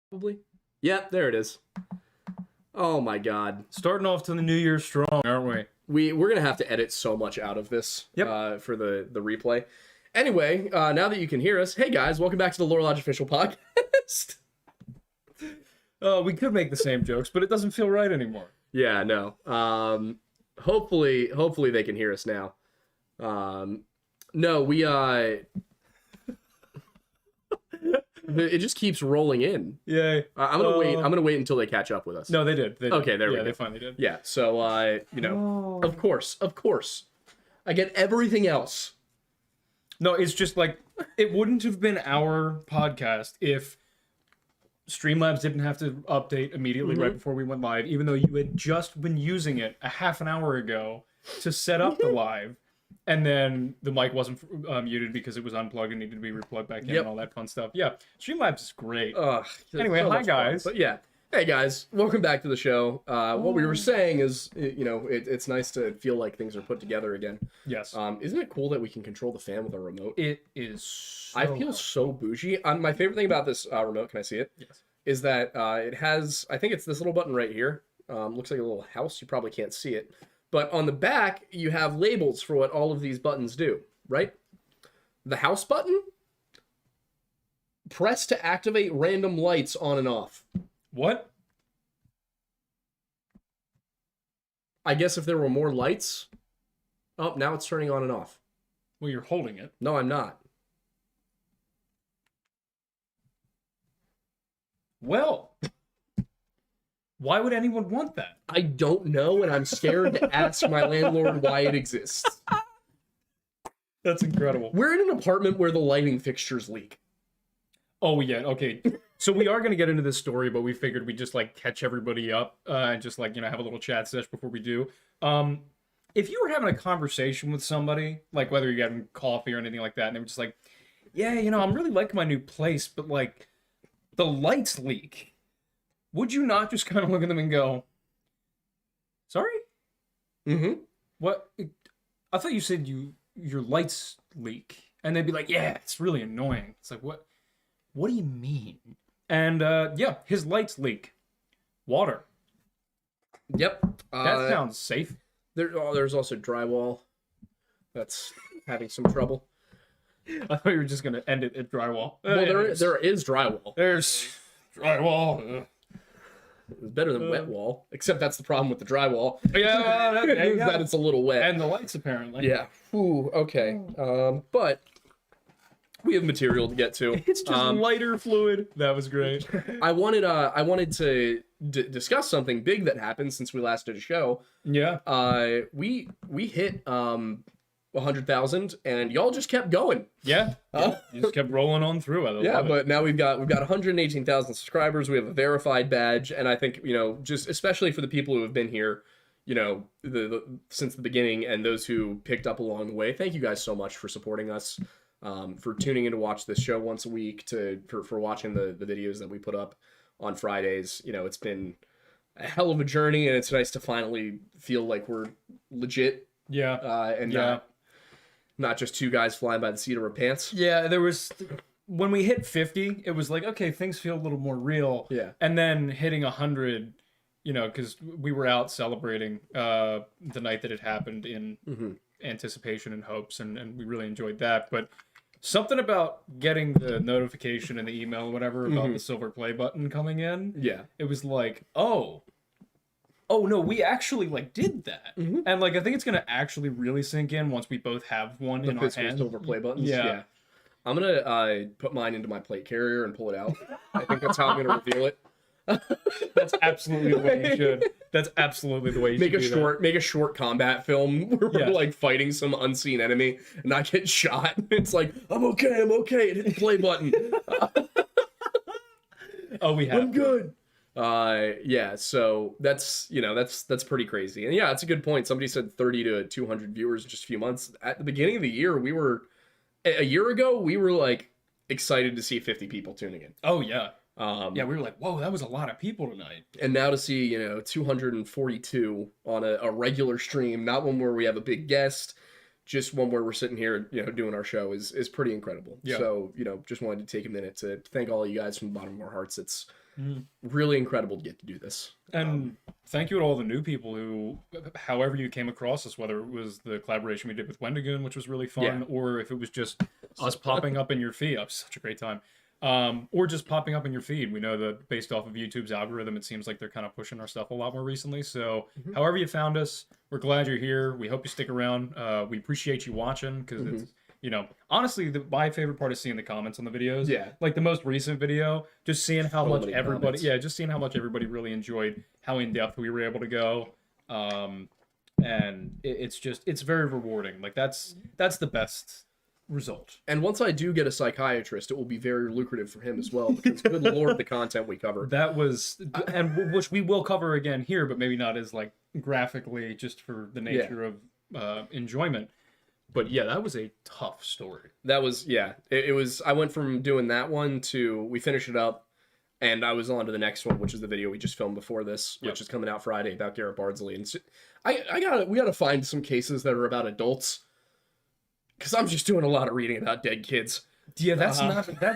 Probably. Yeah, there it is. Oh my god. Starting off to the new year strong, aren't we? We're gonna have to edit so much out of this for the replay. Anyway, now that you can hear us, hey guys, welcome back to the Lore Lodge official podcast. We could make the same jokes, but it doesn't feel right anymore. Yeah, no. Hopefully they can hear us now. No, we it just keeps rolling in. Yay. I'm gonna wait until they catch up with us. No, they did. Okay, there we go. They finally did. Yeah, so of course, I get everything else. No, it's just like it wouldn't have been our podcast if Streamlabs didn't have to update immediately right before we went live, even though you had just been using it a half an hour ago to set up the live, and then the mic wasn't muted because it was unplugged and needed to be replugged back in and all that fun stuff. Yeah, Streamlabs is great. Anyway, so hi guys. But yeah, hey guys, welcome back to the show. What we were saying is, it's nice to feel like things are put together again. Yes. Isn't it cool that we can control the fan with a remote? It is so I feel so bougie. My favorite thing about this remote, can I see it? Yes. Is that it has, I think it's this little button right here. Looks like a little house. You probably can't see it. But on the back, you have labels for what all of these buttons do, right? The house button, press to activate random lights on and off. What? I guess if there were more lights. Oh, now it's turning on and off. Well, you're holding it. No, I'm not. Well, why would anyone want that? I don't know, and I'm scared to ask my landlord why it exists. That's incredible. We're in an apartment where the lighting fixtures leak. Oh, yeah, okay. So we are going to get into this story, but we figured we'd just, catch everybody up and just, have a little chat sesh before we do. If you were having a conversation with somebody, whether you're having coffee or anything like that, and they were just like, yeah, I'm really liking my new place, but, the lights leak. Would you not just kind of look at them and go, sorry? Mm-hmm. What? I thought you said your lights leak. And they'd be like, yeah, it's really annoying. It's like, what do you mean? And, his lights leak. Water. Yep. That sounds safe. There's also drywall that's having some trouble. I thought you were just going to end it at drywall. Well, there is drywall. There's drywall. It's better than wet wall, except that's the problem with the drywall. Yeah, that it's a little wet. And the lights, apparently. Yeah. Ooh, okay. But we have material to get to. It's just lighter fluid. That was great. I wanted to discuss something big that happened since we last did a show. Yeah. We hit 100,000, and y'all just kept going. Yeah. You just kept rolling on through. I love but it. now we've got 118,000 subscribers. We have a verified badge, and I think just especially for the people who have been here, since the beginning, and those who picked up along the way. Thank you guys so much for supporting us, for tuning in to watch this show once a week, for watching the videos that we put up on Fridays. It's been a hell of a journey, and it's nice to finally feel like we're legit. Yeah. And not just two guys flying by the seat of our pants. Yeah, there was... When we hit 50, it was like, okay, things feel a little more real. Yeah. And then hitting 100, because we were out celebrating the night that it happened in anticipation and hopes, and we really enjoyed that. But something about getting the notification and the email or whatever about the silver play button coming in. Yeah. It was like, oh no, we actually did that. And I think it's gonna actually really sink in once we both have one in our hand. Silver play buttons. Yeah. I'm gonna put mine into my plate carrier and pull it out. I think that's how I'm gonna reveal it. That's absolutely the way you should. That's absolutely the way you should. Make a short combat film where we're fighting some unseen enemy and I get shot. It's like, I'm okay. Hit the play button. Oh, I'm good. So that's pretty crazy. And yeah, it's a good point. Somebody said 30 to 200 viewers in just a few months. At the beginning of the year, a year ago, we were excited to see 50 people tuning in. Oh yeah. We were like, whoa, that was a lot of people tonight. And now to see, 242 on a regular stream, not one where we have a big guest, just one where we're sitting here, doing our show is pretty incredible. Yeah. So, just wanted to take a minute to thank all of you guys from the bottom of our hearts. Really incredible to get to do this. And thank you to all the new people who, however you came across us, whether it was the collaboration we did with Wendigoon, which was really fun, or if it was just us popping up in your feed. It was such a great time. Or just popping up in your feed. We know that based off of YouTube's algorithm, it seems like they're kind of pushing our stuff a lot more recently. So however you found us, we're glad you're here. We hope you stick around. We appreciate you watching because it's, you know, honestly, my favorite part is seeing the comments on the videos. Yeah. Like the most recent video, just seeing how much many everybody, comments. just seeing how much everybody really enjoyed how in depth we were able to go. And it's very rewarding. Like that's the best result. And once I do get a psychiatrist, it will be very lucrative for him as well, because good lord, the content we covered. That was, and which we will cover again here, but maybe not as like graphically, just for the nature of enjoyment. But yeah, that was a tough story. That was, it was, I went from doing that one to, we finished it up, and I was on to the next one, which is the video we just filmed before this, which is coming out Friday, about Garrett Bardsley. And we gotta find some cases that are about adults, because I'm just doing a lot of reading about dead kids. Yeah, that's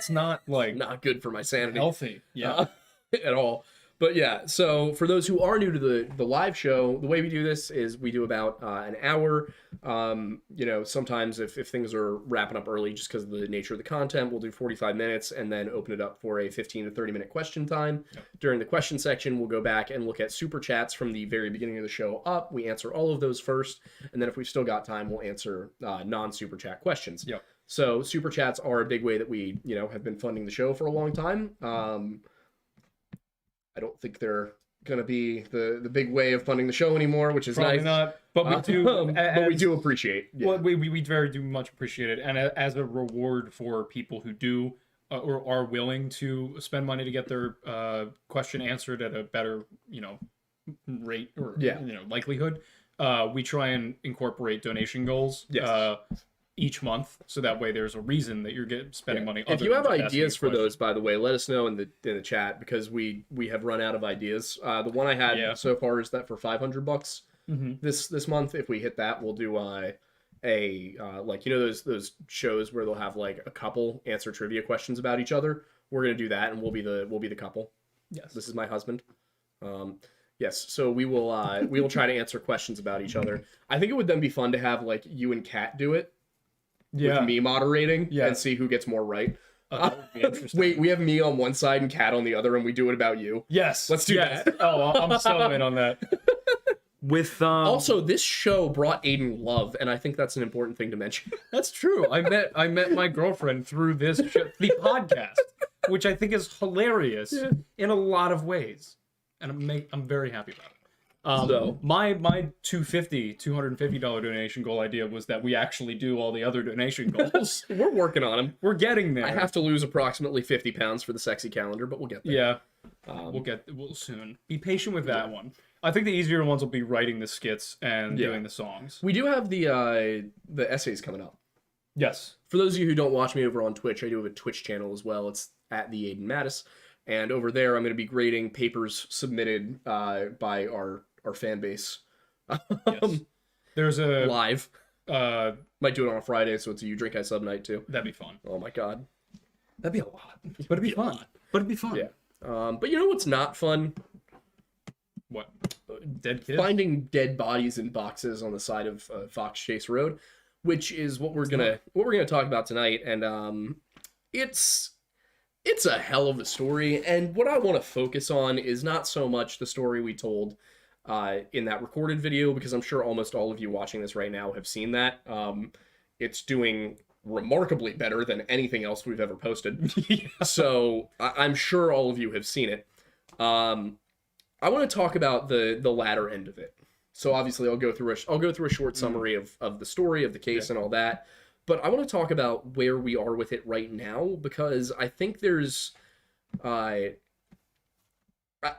not like not good for my sanity. Healthy, yeah, at all. But yeah, so for those who are new to the live show, the way we do this is we do about an hour. You know, sometimes if things are wrapping up early just because of the nature of the content, we'll do 45 minutes and then open it up for a 15 to 30 minute question time. Yep. During the question section, we'll go back and look at super chats from the very beginning of the show up. We answer all of those first, and then if we've still got time, we'll answer non-super chat questions. Yep. So super chats are a big way that we, you know, have been funding the show for a long time. I don't think they're going to be the big way of funding the show anymore, which is probably nice. Not, but we do. But we do appreciate. Yeah. Well, we very do much appreciate it, and as a reward for people who do or are willing to spend money to get their question answered at a better, you know, rate or you know, likelihood, we try and incorporate donation goals. Yes. Each month, so that way there's a reason that you're spending money. If you have ideas for those, by the way, let us know in the chat, because we have run out of ideas. The one I had so far is that for $500 this month. If we hit that, we'll do like, you know, those shows where they'll have like a couple answer trivia questions about each other. We're gonna do that, and we'll be the couple. Yes, this is my husband. Yes, so we will try to answer questions about each other. I think it would then be fun to have like you and Kat do it. With me moderating and see who gets more right. That would be interesting. Wait, we have me on one side and Kat on the other, and we do it about you. Yes, let's do that. Oh, I'm so in on that. With also, this show brought Aiden love, and I think that's an important thing to mention. That's true. I met my girlfriend through this show, the podcast, which I think is hilarious in a lot of ways, and I'm very happy about it. So my $250 donation goal idea was that we actually do all the other donation goals. We're working on them. We're getting there. I have to lose approximately 50 pounds for the sexy calendar, but we'll get there. Yeah, we'll soon. Be patient with that one. I think the easier ones will be writing the skits and doing the songs. We do have the essays coming up. Yes. For those of you who don't watch me over on Twitch, I do have a Twitch channel as well. It's at the Aiden Mattis, and over there I'm going to be grading papers submitted by our fan base. Yes. There's a live. Might do it on a Friday, so it's a You Drink I Sub night too. That'd be fun. Oh my god, that'd be a lot, but it'd be fun. But it'd be fun. Yeah. But you know what's not fun? What? Dead kids? Finding dead bodies in boxes on the side of Fox Chase Road, which is what we're gonna talk about tonight, and it's a hell of a story. And what I want to focus on is not so much the story we told in that recorded video, because I'm sure almost all of you watching this right now have seen that. It's doing remarkably better than anything else we've ever posted. So I'm sure all of you have seen it. I want to talk about the latter end of it. So obviously I'll go through a short summary of the story of the case and all that. But I want to talk about where we are with it right now, because I think there's I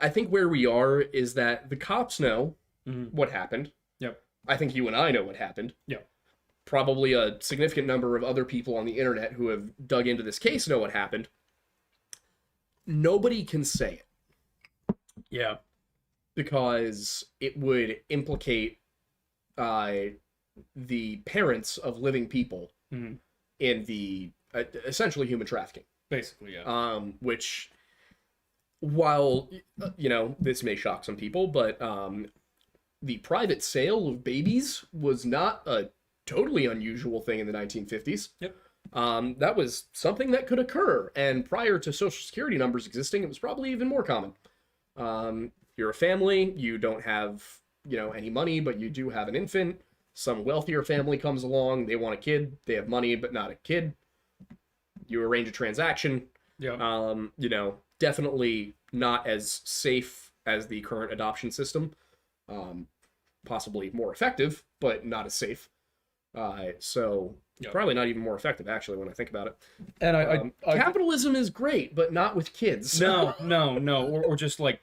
think where we are is that the cops know what happened. Yep. I think you and I know what happened. Yep. Probably a significant number of other people on the internet who have dug into this case know what happened. Nobody can say it. Yeah. Because it would implicate the parents of living people in the essentially human trafficking. Basically, yeah. Which while, this may shock some people, but the private sale of babies was not a totally unusual thing in the 1950s. Yep. That was something that could occur, and prior to Social Security numbers existing, it was probably even more common. You're a family, you don't have, any money, but you do have an infant. Some wealthier family comes along, they want a kid, they have money, but not a kid. You arrange a transaction. Yeah. Definitely not as safe as the current adoption system. Possibly more effective, but not as safe. So Yep. probably not even more effective, actually, when I think about it. And I capitalism is great, but not with kids. no, or just like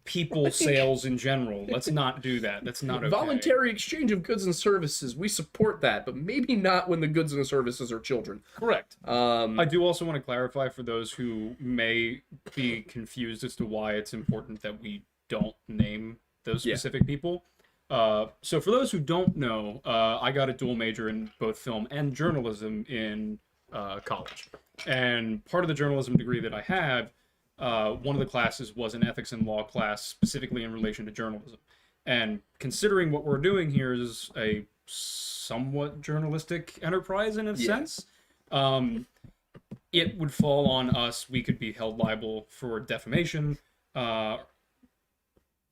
people sales in general. Let's not do that. That's not okay. Voluntary exchange of goods and services, we support that, but maybe not when the goods and services are children. Correct. I do also want to clarify for those who may be confused as to why it's important that we don't name those specific people. So for those who don't know, I got a dual major in both film and journalism in college. And part of the journalism degree that I have, one of the classes was an ethics and law class specifically in relation to journalism. And considering what we're doing here is a somewhat journalistic enterprise in a sense, it would fall on us. We could be held liable for defamation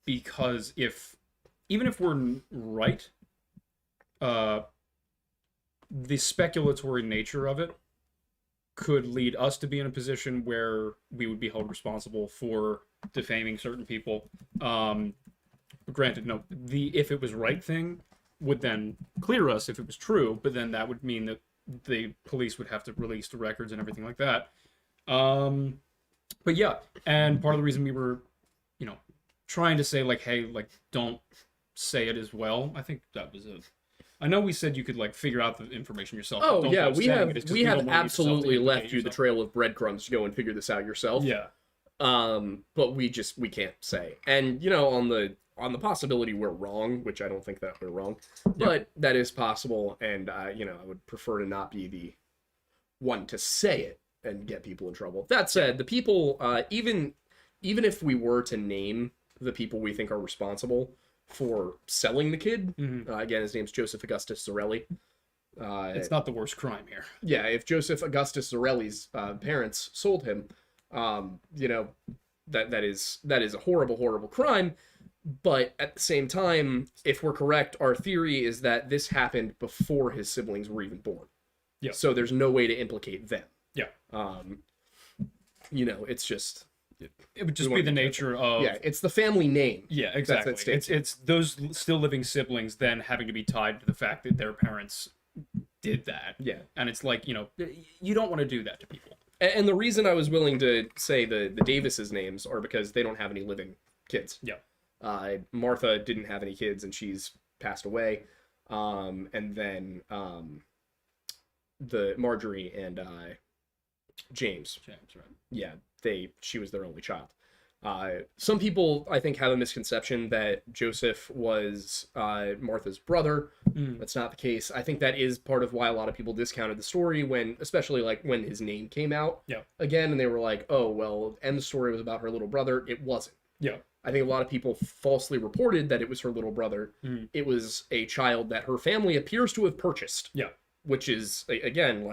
because even if we're right, the speculatory nature of it could lead us to be in a position where we would be held responsible for defaming certain people. Granted, no, the if it was right thing would then clear us if it was true, but then that would mean that the police would have to release the records and everything like that. But yeah, and part of the reason we were, trying to say like, hey, like, don't say it as well. I think that was I know we said you could like figure out the information yourself. Oh yeah, we have absolutely left you the trail of breadcrumbs to go and figure this out yourself. Yeah. But we can't say. And on the possibility we're wrong, which I don't think that we're wrong, but that is possible. And I would prefer to not be the one to say it and get people in trouble. That said, the people, even if we were to name the people we think are responsible for selling the kid, again, his name's Joseph Augustus Zarelli. It's not the worst crime here. Yeah, if Joseph Augustus Zarelli's parents sold him, that is a horrible, horrible crime. But at the same time, if we're correct, our theory is that this happened before his siblings were even born. Yeah. So there's no way to implicate them. Yeah. It's just... It would just be the nature of... Yeah, it's the family name. Yeah, exactly. It's those still living siblings then having to be tied to the fact that their parents did that. Yeah. And it's like, you don't want to do that to people. And the reason I was willing to say the Davises' names are because they don't have any living kids. Yeah. Martha didn't have any kids, and she's passed away. And then the Marjorie and James. James, right. Yeah, she was their only child. Some people, I think, have a misconception that Joseph was Martha's brother. That's not the case. I think that is part of why a lot of people discounted the story especially when his name came out again, and they were like, oh, well, M's story was about her little brother. It wasn't. Yeah. I think a lot of people falsely reported that it was her little brother. It was a child that her family appears to have purchased. Yeah. Which is, again,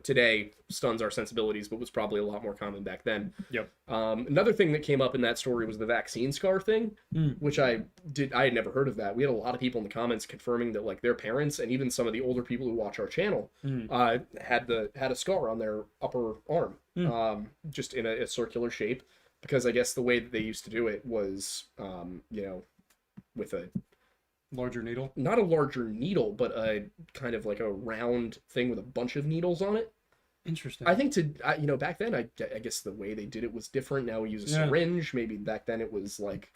today stuns our sensibilities, but was probably a lot more common back then. Yep. Another thing that came up in that story was the vaccine scar thing, which I had never heard of that. We had a lot of people in the comments confirming that their parents and even some of the older people who watch our channel had a scar on their upper arm, just in a circular shape, because I guess the way that they used to do it was, with a larger needle? Not a larger needle, but a kind of like a round thing with a bunch of needles on it. Interesting. I think back then, I guess the way they did it was different. Now we use a syringe. Maybe back then it was like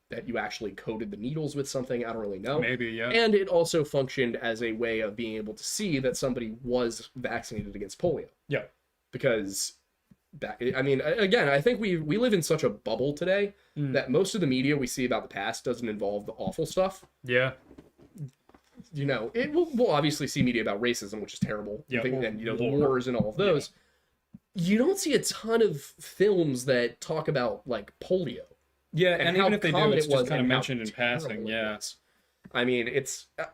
that you actually coated the needles with something. I don't really know. Maybe, yeah. And it also functioned as a way of being able to see that somebody was vaccinated against polio. Yeah. Because again, I think we live in such a bubble today that most of the media we see about the past doesn't involve the awful stuff. Yeah. We'll obviously see media about racism, which is terrible. Yeah. And the wars and all of those. you don't see a ton of films that talk about like polio Yeah, and and how even if they do, common it's it was just kind of and how mentioned in passing. terrible it Yeah. was. I mean,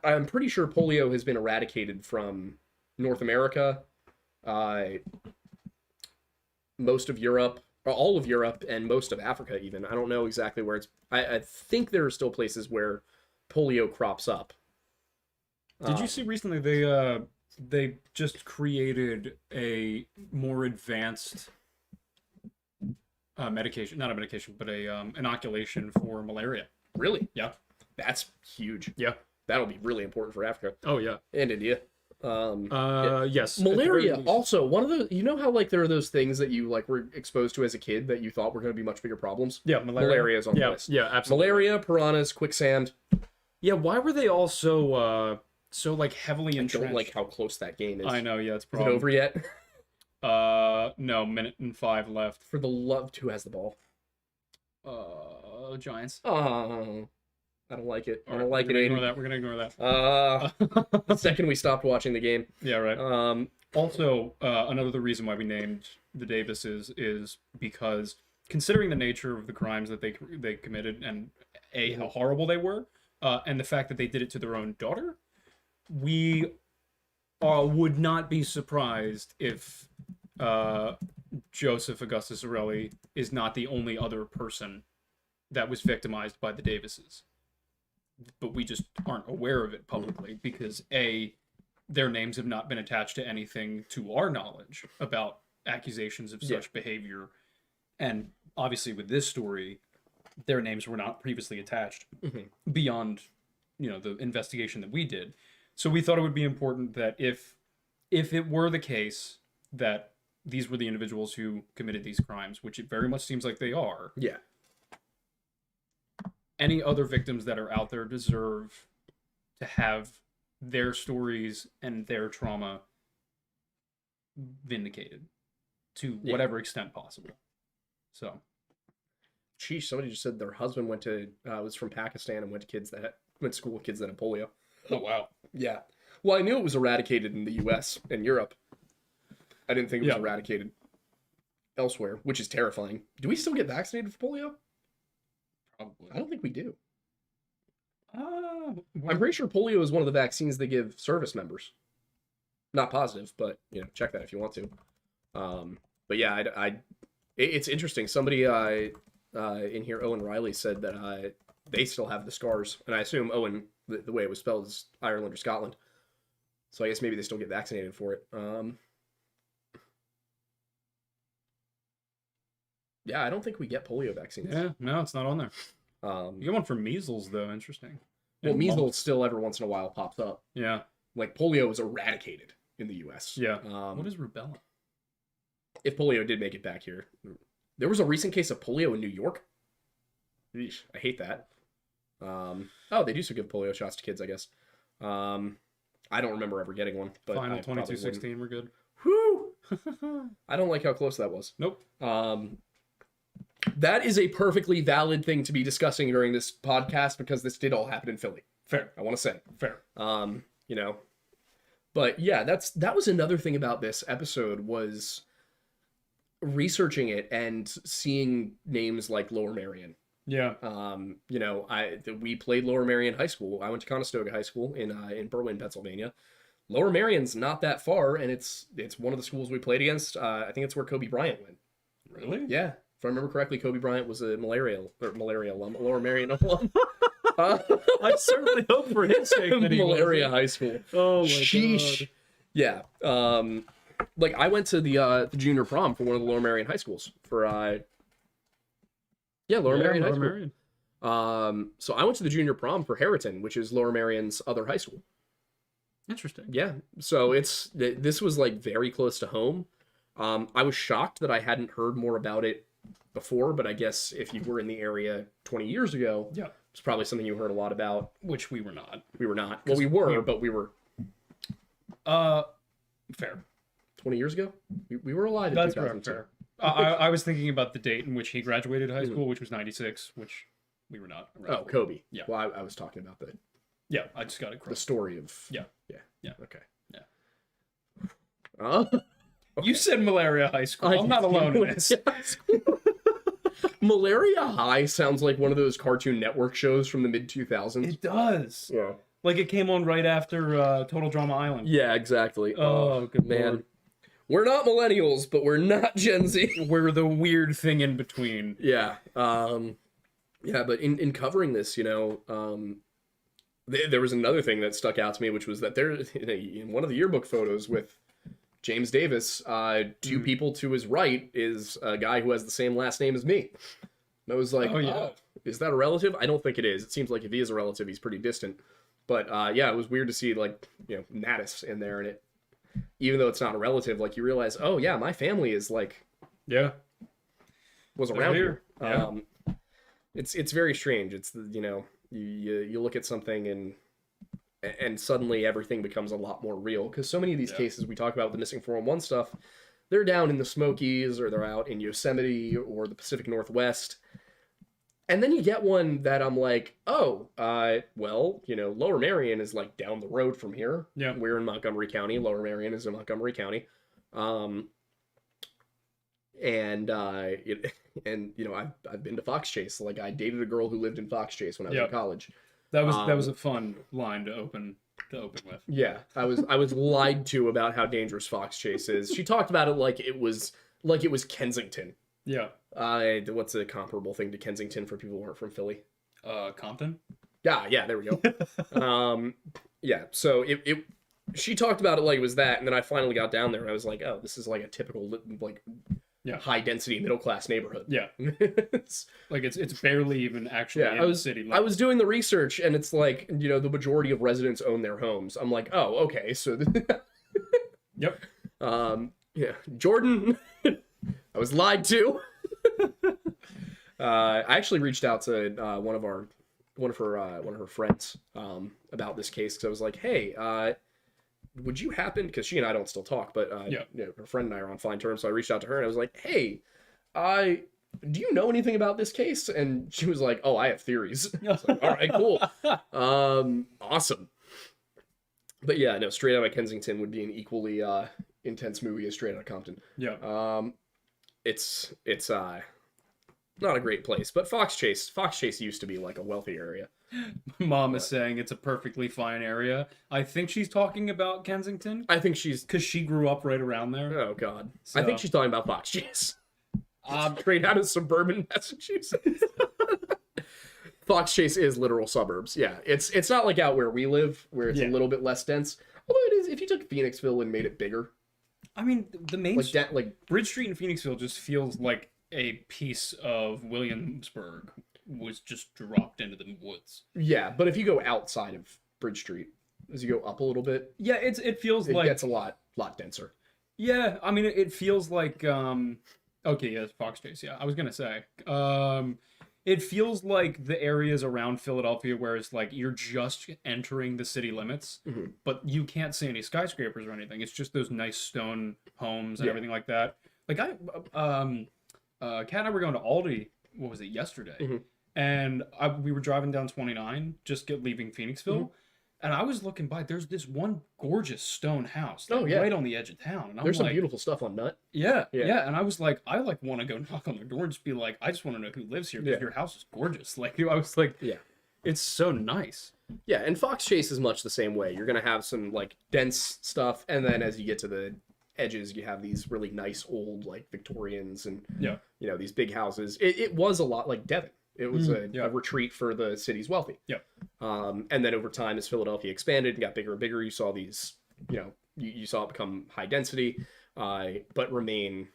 I'm pretty sure polio has been eradicated from North America, uh, most of Europe, or all of Europe, and most of Africa. Even I don't know exactly where it's. I think there are still places where polio crops up. Did you see recently they just created a more advanced medication, not a medication, but a inoculation for malaria. Really? Yeah. That's huge. Yeah. That'll be really important for Africa Oh yeah. and India. Yes. At the very Malaria least. also one of the, you know how like there are those things that you like were exposed to as a kid that you thought were going to be much bigger problems. Yeah, Malaria is on the yeah, list. Yeah, absolutely. Malaria, piranhas, quicksand. Yeah, why were they all so like heavily I entrenched? don't like how close that game is. I know, yeah, it's Is it probably over yet? no, minute and 5 left. For the love, who has the ball? Giants. Oh, I don't like it. I All don't right, like it, Aiden. We're gonna ignore that. The second we stopped watching the game. Yeah, right. Um, Also, another reason why we named the Davises is because considering the nature of the crimes that they committed and how horrible they were, and the fact that they did it to their own daughter, we would not be surprised if Joseph Augustus Zarelli is not the only other person that was victimized by the Davises. But we just aren't aware of it publicly because their names have not been attached to anything to our knowledge about accusations of such behavior. And obviously with this story, their names were not previously attached beyond, the investigation that we did. So we thought it would be important that if it were the case that these were the individuals who committed these crimes, which it very much seems like they are. Yeah. Any other victims that are out there deserve to have their stories and their trauma vindicated to whatever extent possible. So, Sheesh, somebody just said their husband was from Pakistan and went to school with kids that had polio. oh wow. Yeah. Well, I knew it was eradicated in the U.S. and Europe. I didn't think it was Yeah. eradicated elsewhere, which is terrifying. Do we still get vaccinated for polio? Probably. I don't think we do. Well, I'm pretty sure polio is one of the vaccines they give service members. Not positive, but check that if you want to. But yeah, it's interesting. Somebody in here, Owen Riley, said that they still have the scars, and I assume Owen, the way it was spelled, is Ireland or Scotland. So I guess maybe they still get vaccinated for it. Yeah, I don't think we get polio vaccines. Yeah, no, it's not on there. You get one for measles though. Interesting. Well, And measles mumps. still every once in a while pops up. Yeah. Like polio is eradicated in the U.S. Yeah. What is rubella? If polio did make it back here, there was a recent case of polio in New York. Eesh, I hate that. Oh, they do still give polio shots to kids, I guess. I don't remember ever getting one. But Final I probably 22-16. We're good. wouldn't. Whew! I don't like how close that was. Nope. That is a perfectly valid thing to be discussing during this podcast because this did all happen in Philly. Fair. I want to say. Fair. But yeah, that was another thing about this episode was researching it and seeing names like Lower Merion. Yeah. We played Lower Merion High School. I went to Conestoga High School in Berwyn, Pennsylvania. Lower Merion's not that far, and it's one of the schools we played against. I think it's where Kobe Bryant went. Really? Yeah, if I remember correctly, Kobe Bryant was a malaria alum, a Lower Merion alum. I certainly hope for his sake that he Malaria wasn't. High School. Oh my Sheesh. god. Yeah. Like I went to the junior prom for one of the Lower Merion high schools for Lower Merion High School. Merion. So I went to the junior prom for Harriton, which is Lower Merion's other high school. Interesting. Yeah. So this was like very close to home. I was shocked that I hadn't heard more about it before, but I guess if you were in the area 20 years ago, Yeah. it's probably something you heard a lot about. Which we were not. We were not. Well, we were, but we were Fair. 20 years ago. We were alive in That's 2002. fair. I was thinking about the date in which he graduated high school, which was 96, which we were not. Oh, Kobe. Yeah. Well, I was talking about the Yeah, I just got it the correct. story of. Yeah. Yeah. Yeah. Okay. Yeah. You said Malaria High School. I'm not alone in this. Malaria High sounds like one of those Cartoon Network shows from the mid-2000s. It does. Yeah. Like it came on right after Total Drama Island. Yeah, exactly. Oh, good man. Lord. We're not millennials, but we're not Gen Z. We're the weird thing in between. Yeah. Yeah, but in covering this, there was another thing that stuck out to me, which was that there, in one of the yearbook photos with James Davis, two people to his right is a guy who has the same last name as me. And I was like, oh, is that a relative? I don't think it is. It seems like if he is a relative, he's pretty distant. But yeah, it was weird to see Natus in there, and it, even though it's not a relative, like you realize, oh yeah, my family is like, was around here. Yeah. It's very strange. It's you look at something and suddenly everything becomes a lot more real, because so many of these cases we talk about with the missing 411 stuff, they're down in the Smokies or they're out in Yosemite or the Pacific Northwest. And then you get one that I'm like, oh, well, Lower Merion is like down the road from here. Yeah. We're in Montgomery County. Lower Merion is in Montgomery County. I've been to Fox Chase. Like, I dated a girl who lived in Fox Chase when I was in college. That was a fun line to open with. Yeah, I was lied to about how dangerous Fox Chase is. She talked about it like it was Kensington. Yeah. What's a comparable thing to Kensington for people who aren't from Philly? Compton? Yeah, there we go. Yeah, so she talked about it like it was that, and then I finally got down there and I was like, oh, this is like a typical high density middle class neighborhood. Yeah. it's barely even actually in the city. I was doing the research, and it's like, the majority of residents own their homes. I'm like, oh, okay, so Yep. Yeah, Jordan, I was lied to. I actually reached out to one of her friends about this case, because I was like, hey, would you happen, because she and I don't still talk, but her friend and I are on fine terms, so I reached out to her and I was like, hey, do you know anything about this case? And she was like, oh, I have theories. I was like, all right, cool. Awesome. But yeah, no, Straight Outta Kensington would be an equally intense movie as Straight Outta Compton. Yeah. It's not a great place, but Fox Chase used to be like a wealthy area. Mom is saying it's a perfectly fine area. I think she's talking about Kensington. I think she's, because she grew up right around there. Oh God, so. I think she's talking about Fox Chase. Straight out of suburban Massachusetts. Fox Chase is literal suburbs. Yeah, it's not like out where we live, where it's a little bit less dense. Although it is, if you took Phoenixville and made it bigger. I mean, the main like Bridge Street in Phoenixville just feels like a piece of Williamsburg was just dropped into the woods. Yeah, but if you go outside of Bridge Street, as you go up a little bit, it feels like it gets a lot denser. Yeah, I mean, it feels like okay, yes, Fox Chase. Yeah, I was gonna say it feels like the areas around Philadelphia where it's like you're just entering the city limits, but you can't see any skyscrapers or anything. It's just those nice stone homes and everything like that. Like Kat and I were going to Aldi. What was it, yesterday? And we were driving down 29, just leaving Phoenixville, and I was looking by. There's this one gorgeous stone house, right on the edge of town. And there's some beautiful stuff on Nut. Yeah. And I was like, I want to go knock on their door and just be like, I just want to know who lives here, because your house is gorgeous. Like, I was like, it's so nice. Yeah, and Fox Chase is much the same way. You're gonna have some like dense stuff, and then as you get to the edges, you have these really nice old like Victorians and these big houses. It was a lot like Devon. It was a retreat for the city's wealthy. Yeah. And then over time, as Philadelphia expanded and got bigger and bigger, you saw these, you saw it become high density, but remain,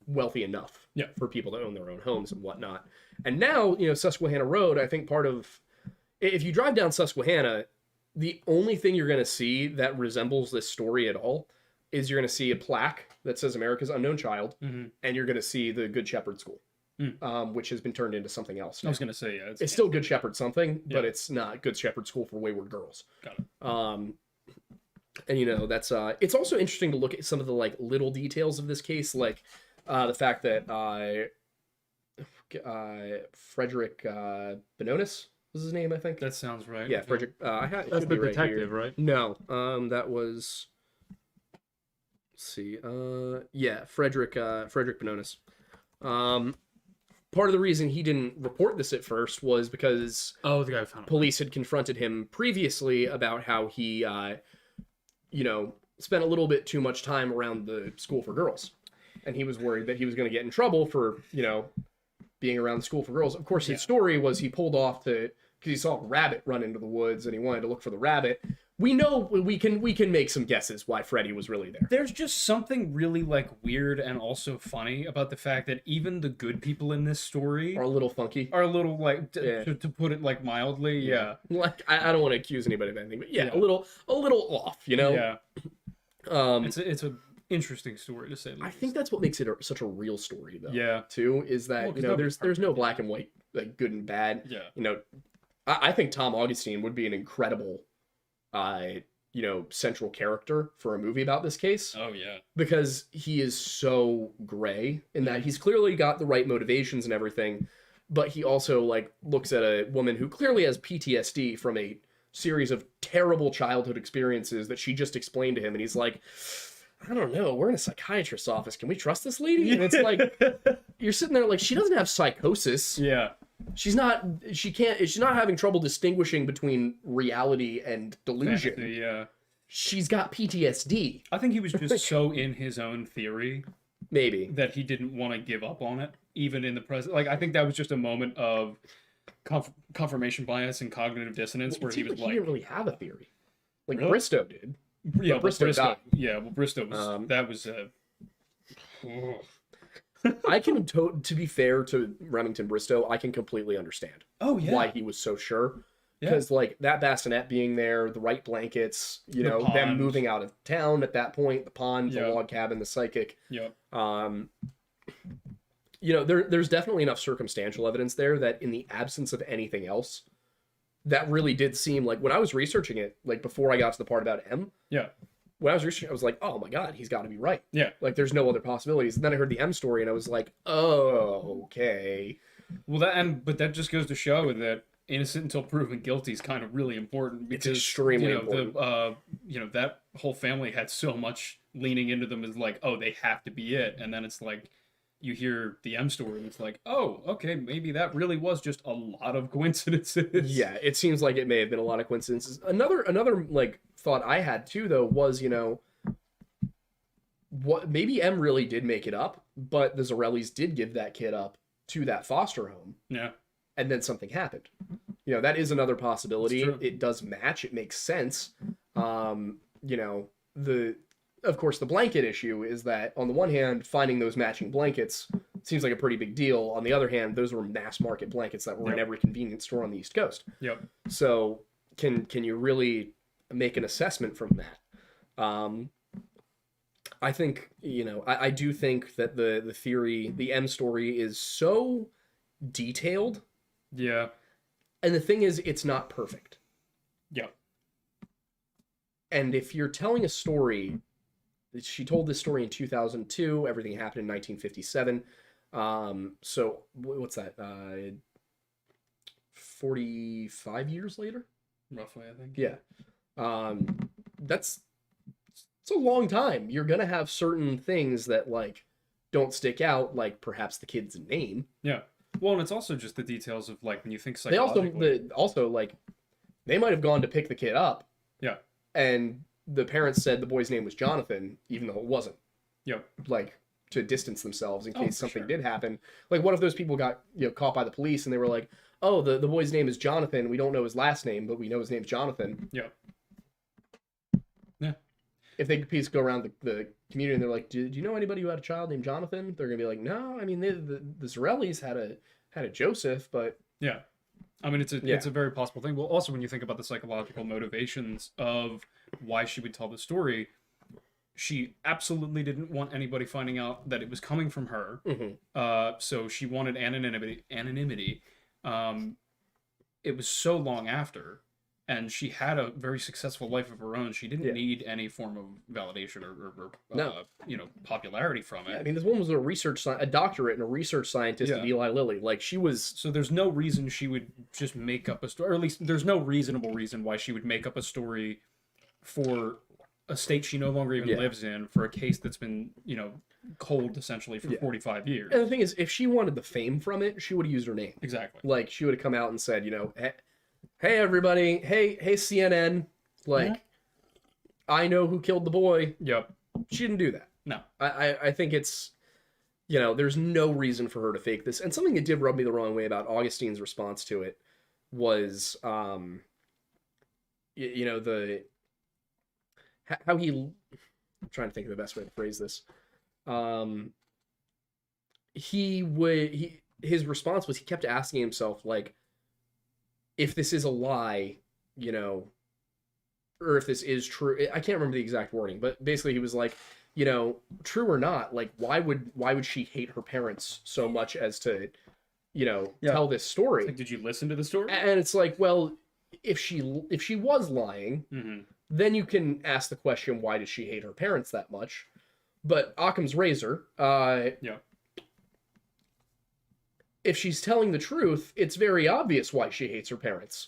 wealthy enough for people to own their own homes and whatnot. And now, Susquehanna Road, I think if you drive down Susquehanna, the only thing you're going to see that resembles this story at all is you're going to see a plaque that says America's Unknown Child, and you're going to see the Good Shepherd School. Which has been turned into something else now. I was going to say, it's still Good Shepherd something, but it's not Good Shepherd School for Wayward Girls. Got it. And that's it's also interesting to look at some of the like little details of this case, like the fact that Frederick Benonis was his name, I think. That sounds right. Yeah, Frederick. That's the detective, right? No, that was see. Yeah, Frederick Benonis. Part of the reason he didn't report this at first was because Oh, the guy who found him. police had confronted him previously about how he, spent a little bit too much time around the school for girls, and he was worried that he was going to get in trouble for, being around the school for girls. Of course, his story was he pulled off because he saw a rabbit run into the woods and he wanted to look for the rabbit. We know we can make some guesses why Freddy was really there. There's just something really like weird and also funny about the fact that even the good people in this story Are a little funky. are a little like to put it like mildly, yeah. Like I don't want to accuse anybody of anything, but a little off, Yeah. Um, It's a interesting story to say the I least. think that's what makes it such a real story, though. Yeah. Too is that Well, 'cause nobody's there's no black and white, like good and bad. Yeah. I think Tom Augustine would be an incredible, central character for a movie about this case. Oh yeah. Because he is so gray in that he's clearly got the right motivations and everything, but he also like looks at a woman who clearly has PTSD from a series of terrible childhood experiences that she just explained to him, and he's like, I don't know, we're in a psychiatrist's office, can we trust this lady? And it's like, you're sitting there like, she doesn't have psychosis. Yeah. She's not having trouble distinguishing between reality and delusion. Fantasy, yeah. She's got PTSD. I think he was just so in his own theory Maybe. that he didn't want to give up on it, even in the present. Like, I think that was just a moment of confirmation bias and cognitive dissonance where he was he like, didn't really have a theory. Like Really? Bristow did. yeah, But Bristow died. Yeah, well, Bristow was, that was, I can, to be fair to Remington Bristow, I can completely understand oh yeah. why he was so sure. Yeah. Because like that bassinet being there, the right blankets, them pond. moving out of town at that point, the pond, Yeah. the log cabin, the psychic. Yeah. There's definitely enough circumstantial evidence there that in the absence of anything else, that really did seem like when I was researching it, like before I got to the part about M, Yeah. when I was researching, I was like, oh my God, he's got to be right. Yeah. Like there's no other possibilities. And then I heard the M story and I was like, oh, okay. Well, but that just goes to show that innocent until proven guilty is kind of really important because extremely important. That whole family had so much leaning into them as like, oh, they have to be it, and then it's like you hear the M story and it's like, oh, okay, maybe that really was just a lot of coincidences. Yeah, it seems like it may have been a lot of coincidences. Another like thought I had too though was, what maybe M really did make it up, but the Zarellis did give that kid up to that foster home. Yeah. And then something happened. That is another possibility. It's true. It does match. It makes sense. Of course, the blanket issue is that on the one hand, finding those matching blankets seems like a pretty big deal. On the other hand, those were mass market blankets that were in every convenience store on the East Coast. Yep. So can you really make an assessment from that? I think, I do think that the theory, the M story is so detailed. Yeah. And the thing is, it's not perfect. Yeah. And if you're telling a story, she told this story in 2002, everything happened in 1957. So what's that? 45 years later? Roughly, I think. Yeah. It's a long time. You're going to have certain things that like don't stick out, like perhaps the kid's name. Yeah. Well, and it's also just the details of like when you think They psychologically. also like they might have gone to pick the kid up. Yeah. And the parents said the boy's name was Jonathan, even though it wasn't. Yep. Like to distance themselves in case for something sure. did happen. Like what if those people got caught by the police and they were like, oh, the boy's name is Jonathan. We don't know his last name, but we know his name's Jonathan. Yeah. Yeah. If they could please go around the community and they're like, do you know anybody who had a child named Jonathan? They're gonna be like, no. I mean, the Zarellis had a Joseph, but Yeah. I mean, it's a very possible thing. Well, also when you think about the psychological motivations of why she would tell the story, she absolutely didn't want anybody finding out that it was coming from her. Mm-hmm. So she wanted anonymity. It was so long after, and she had a very successful life of her own. She didn't need any form of validation or popularity from it. I mean, this woman was a doctorate and a research scientist at Eli Lilly. Like she was. So there's no reason she would just make up a story, or at least there's no reasonable reason why she would make up a story for a state she no longer even lives in for a case that's been, cold essentially for 45 years. And the thing is, if she wanted the fame from it, she would have used her name. Exactly. Like, she would have come out and said, hey everybody, hey CNN, like, I know who killed the boy. Yep. She didn't do that. No. I think it's, there's no reason for her to fake this. And something that did rub me the wrong way about Augustine's response to it was, how he, I'm trying to think of the best way to phrase this. His response was he kept asking himself, like, if this is a lie, or if this is true. I can't remember the exact wording, but basically he was like, true or not, like, why would she hate her parents so much as to, tell this story? Like, did you listen to the story? And it's like, well, if she was lying, then you can ask the question, why does she hate her parents that much? But Occam's razor, if she's telling the truth, it's very obvious why she hates her parents.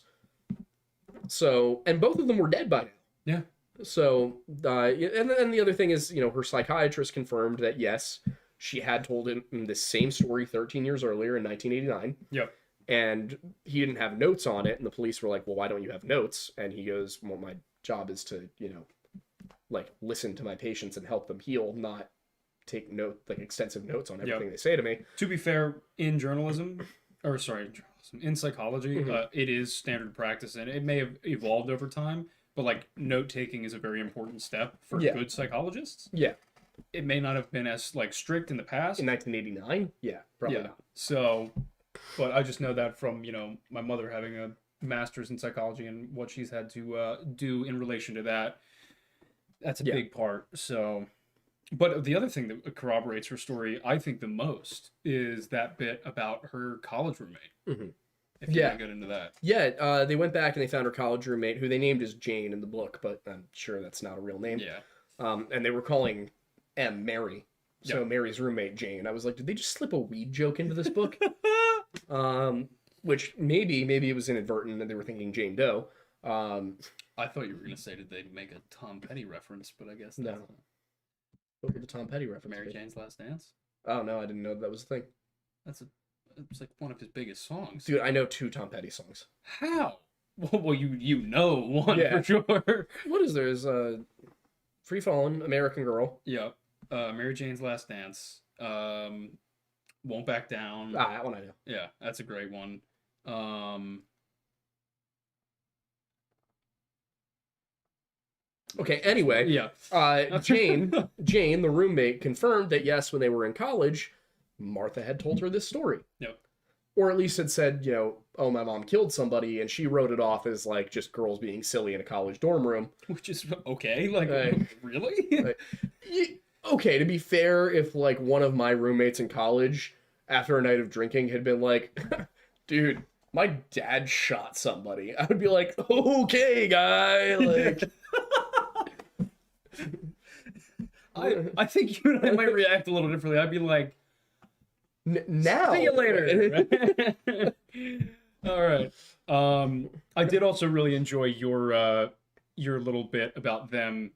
So, and both of them were dead by now. Yeah. So, and the other thing is, her psychiatrist confirmed that, yes, she had told him this same story 13 years earlier in 1989. Yep. And he didn't have notes on it. And the police were like, well, why don't you have notes? And he goes, well, my job is to, like, listen to my patients and help them heal, not take extensive notes on everything they say to me. To be fair, in in psychology, it is standard practice, and it may have evolved over time, but like note taking is a very important step for good psychologists. Yeah. It may not have been as like strict in the past. In 1989? Yeah, probably not. So, but I just know that from, my mother having a master's in psychology and what she's had to do in relation to that. That's a big part. So, but the other thing that corroborates her story, I think the most, is that bit about her college roommate. If you want to get into that. Yeah, they went back and they found her college roommate, who they named as Jane in the book, but I'm sure that's not a real name. Yeah. And they were calling M Mary. So Mary's roommate, Jane. I was like, did they just slip a weed joke into this book? Which maybe it was inadvertent and they were thinking Jane Doe. I thought you were going to say, did they make a Tom Petty reference? But I guess no. What would the Tom Petty reference? Mary Jane's Last Dance? Oh, no, I didn't know that was a thing. It's like one of his biggest songs. Dude, I know 2 Tom Petty songs. How? Well, you know one for sure. What is there? Is Free Fallin', American Girl. Yep. Mary Jane's Last Dance. Won't Back Down. That one I know. Yeah, that's a great one. Okay, anyway. Jane, the roommate, confirmed that yes, when they were in college, Martha had told her this story. Yep. Or at least had said, oh, my mom killed somebody, and she wrote it off as, like, just girls being silly in a college dorm room. Which is okay, really? Okay, to be fair, if, like, one of my roommates in college, after a night of drinking, had been like, dude, my dad shot somebody, I would be like, okay, guy, like... I think you and I might react a little differently. I'd be like, now. See you later. All right. I did also really enjoy your little bit about them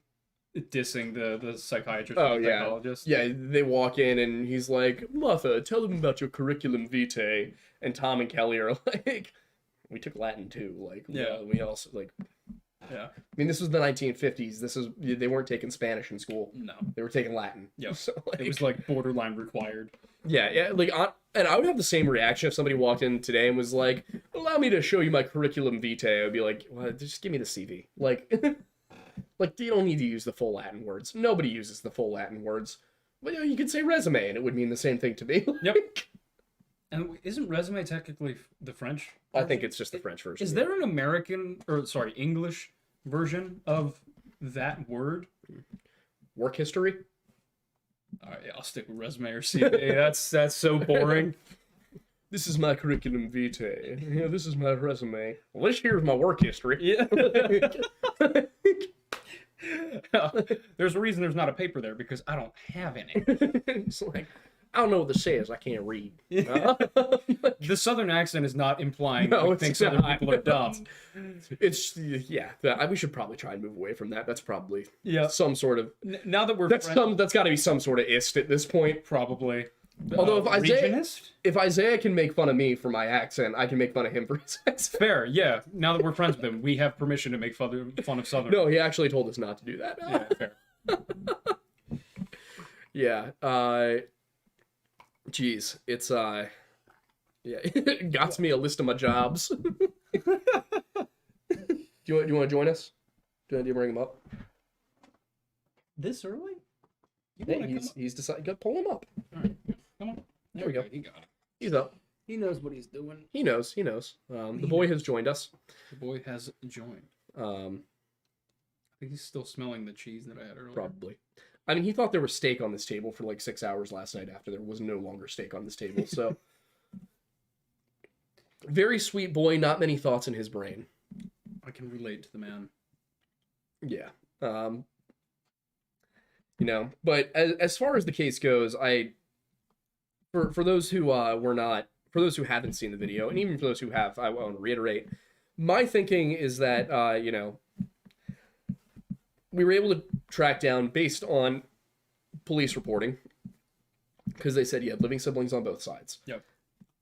dissing the psychiatrist and the psychologist. Yeah, they walk in and he's like, Martha, tell them about your curriculum vitae. And Tom and Kelly are like, we took Latin too. Like, we also, like... Yeah. I mean, this was the 1950s. They weren't taking Spanish in school. No. They were taking Latin. Yeah. So, like, it was like borderline required. Yeah. Like, and I would have the same reaction if somebody walked in today and was like, allow me to show you my curriculum vitae. I would be like, well, just give me the CV. Like, like, you don't need to use the full Latin words. Nobody uses the full Latin words. But you could say resume and it would mean the same thing to me. Yep. And isn't resume technically the French version? I think it's just the French version. Is there an English version of that word? Work history? All right, I'll stick with resume or CV. That's so boring. This is my curriculum vitae. This is my resume. Well, here's my work history. Yeah. There's a reason there's not a paper there, because I don't have any. It's like, I don't know what this says. I can't read. The Southern accent is not implying that we think Southern people are dumb. It's yeah. We should probably try and move away from that. That's probably Yeah. some sort of. Now that we're That's got to be some sort of ist at this point. probably. Although Regionist? if Isaiah can make fun of me for my accent, I can make fun of him for his accent. Fair, yeah. Now that we're friends with him, we have permission to make fun of Southern. No, he actually told us not to do that. Yeah, fair. Yeah. Geez, it's yeah, it got me a list of my jobs. Do you want to join us? Do you bring him up? This early? Hey, he's decided. Go pull him up. All right, come on. There we go. He got it. He's up. He knows what he's doing. He knows. The boy has joined us. The boy has joined. I think he's still smelling the cheese that I had earlier. Probably. I mean, he thought there was steak on this table for like 6 hours last night after there was no longer steak on this table. So, very sweet boy. Not many thoughts in his brain. I can relate to the man. Yeah. But as far as the case goes, for those who for those who haven't seen the video, and even for those who have, I want to reiterate, my thinking is that, we were able to track down based on police reporting, because they said he had living siblings on both sides. Yep.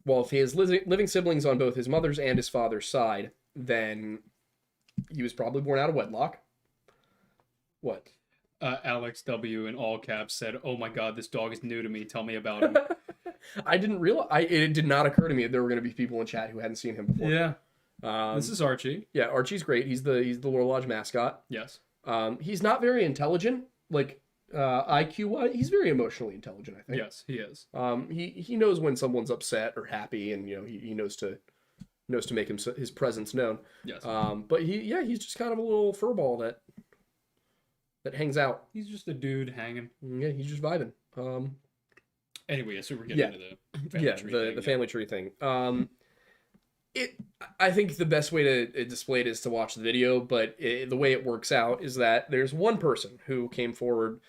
Well, if he has living siblings on both his mother's and his father's side, then he was probably born out of wedlock. What? Alex W. in all caps said, "Oh my God, this dog is new to me. Tell me about him." I didn't realize. It did not occur to me that there were going to be people in chat who hadn't seen him before. Yeah. This is Archie. Yeah, Archie's great. He's the Lore Lodge mascot. Yes. He's not very intelligent, like IQ wise. He's very emotionally intelligent, I think. Yes, he is. He knows when someone's upset or happy, and he knows to make his presence known. Yes. But he's just kind of a little furball that hangs out. He's just a dude hanging. Yeah, he's just vibing. Anyway, so we're getting into the family tree thing. The family tree thing. I think the best way to display it is to watch the video, but the way it works out is that there's one person who came forward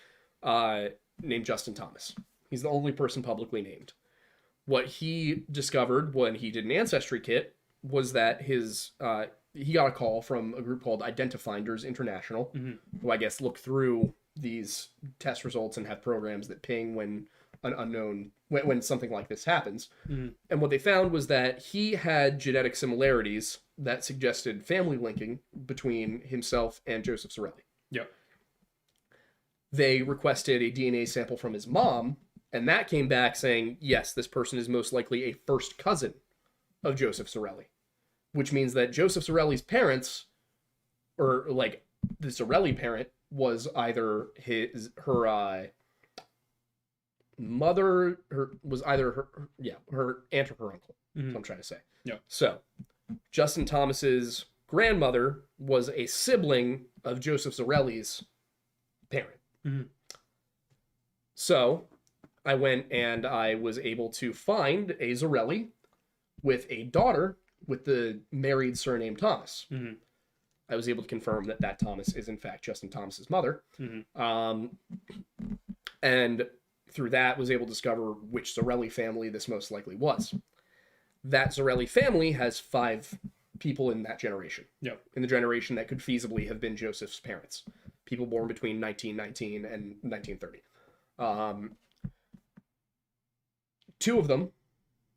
named Justin Thomas. He's the only person publicly named. What he discovered when he did an ancestry kit was that he got a call from a group called Identifinders International, who I guess look through these test results and have programs that ping when when something like this happens. And what they found was that he had genetic similarities that suggested family linking between himself and Joseph Zarelli. Yep. They requested a DNA sample from his mom, and that came back saying, yes, this person is most likely a first cousin of Joseph Zarelli, which means that Joseph Zarelli's parents, or like the Zarelli parent, was either her mother, her aunt or her uncle. That's what I'm trying to say. Yeah. So Justin Thomas's grandmother was a sibling of Joseph Zarelli's parent. So I went and I was able to find a Zarelli with a daughter with the married surname Thomas. I was able to confirm that Thomas is in fact Justin Thomas's mother. And through that was able to discover which Zarelli family this most likely was. That Zarelli family has 5 people in that generation. Yep. In the generation that could feasibly have been Joseph's parents. People born between 1919 and 1930. 2 of them,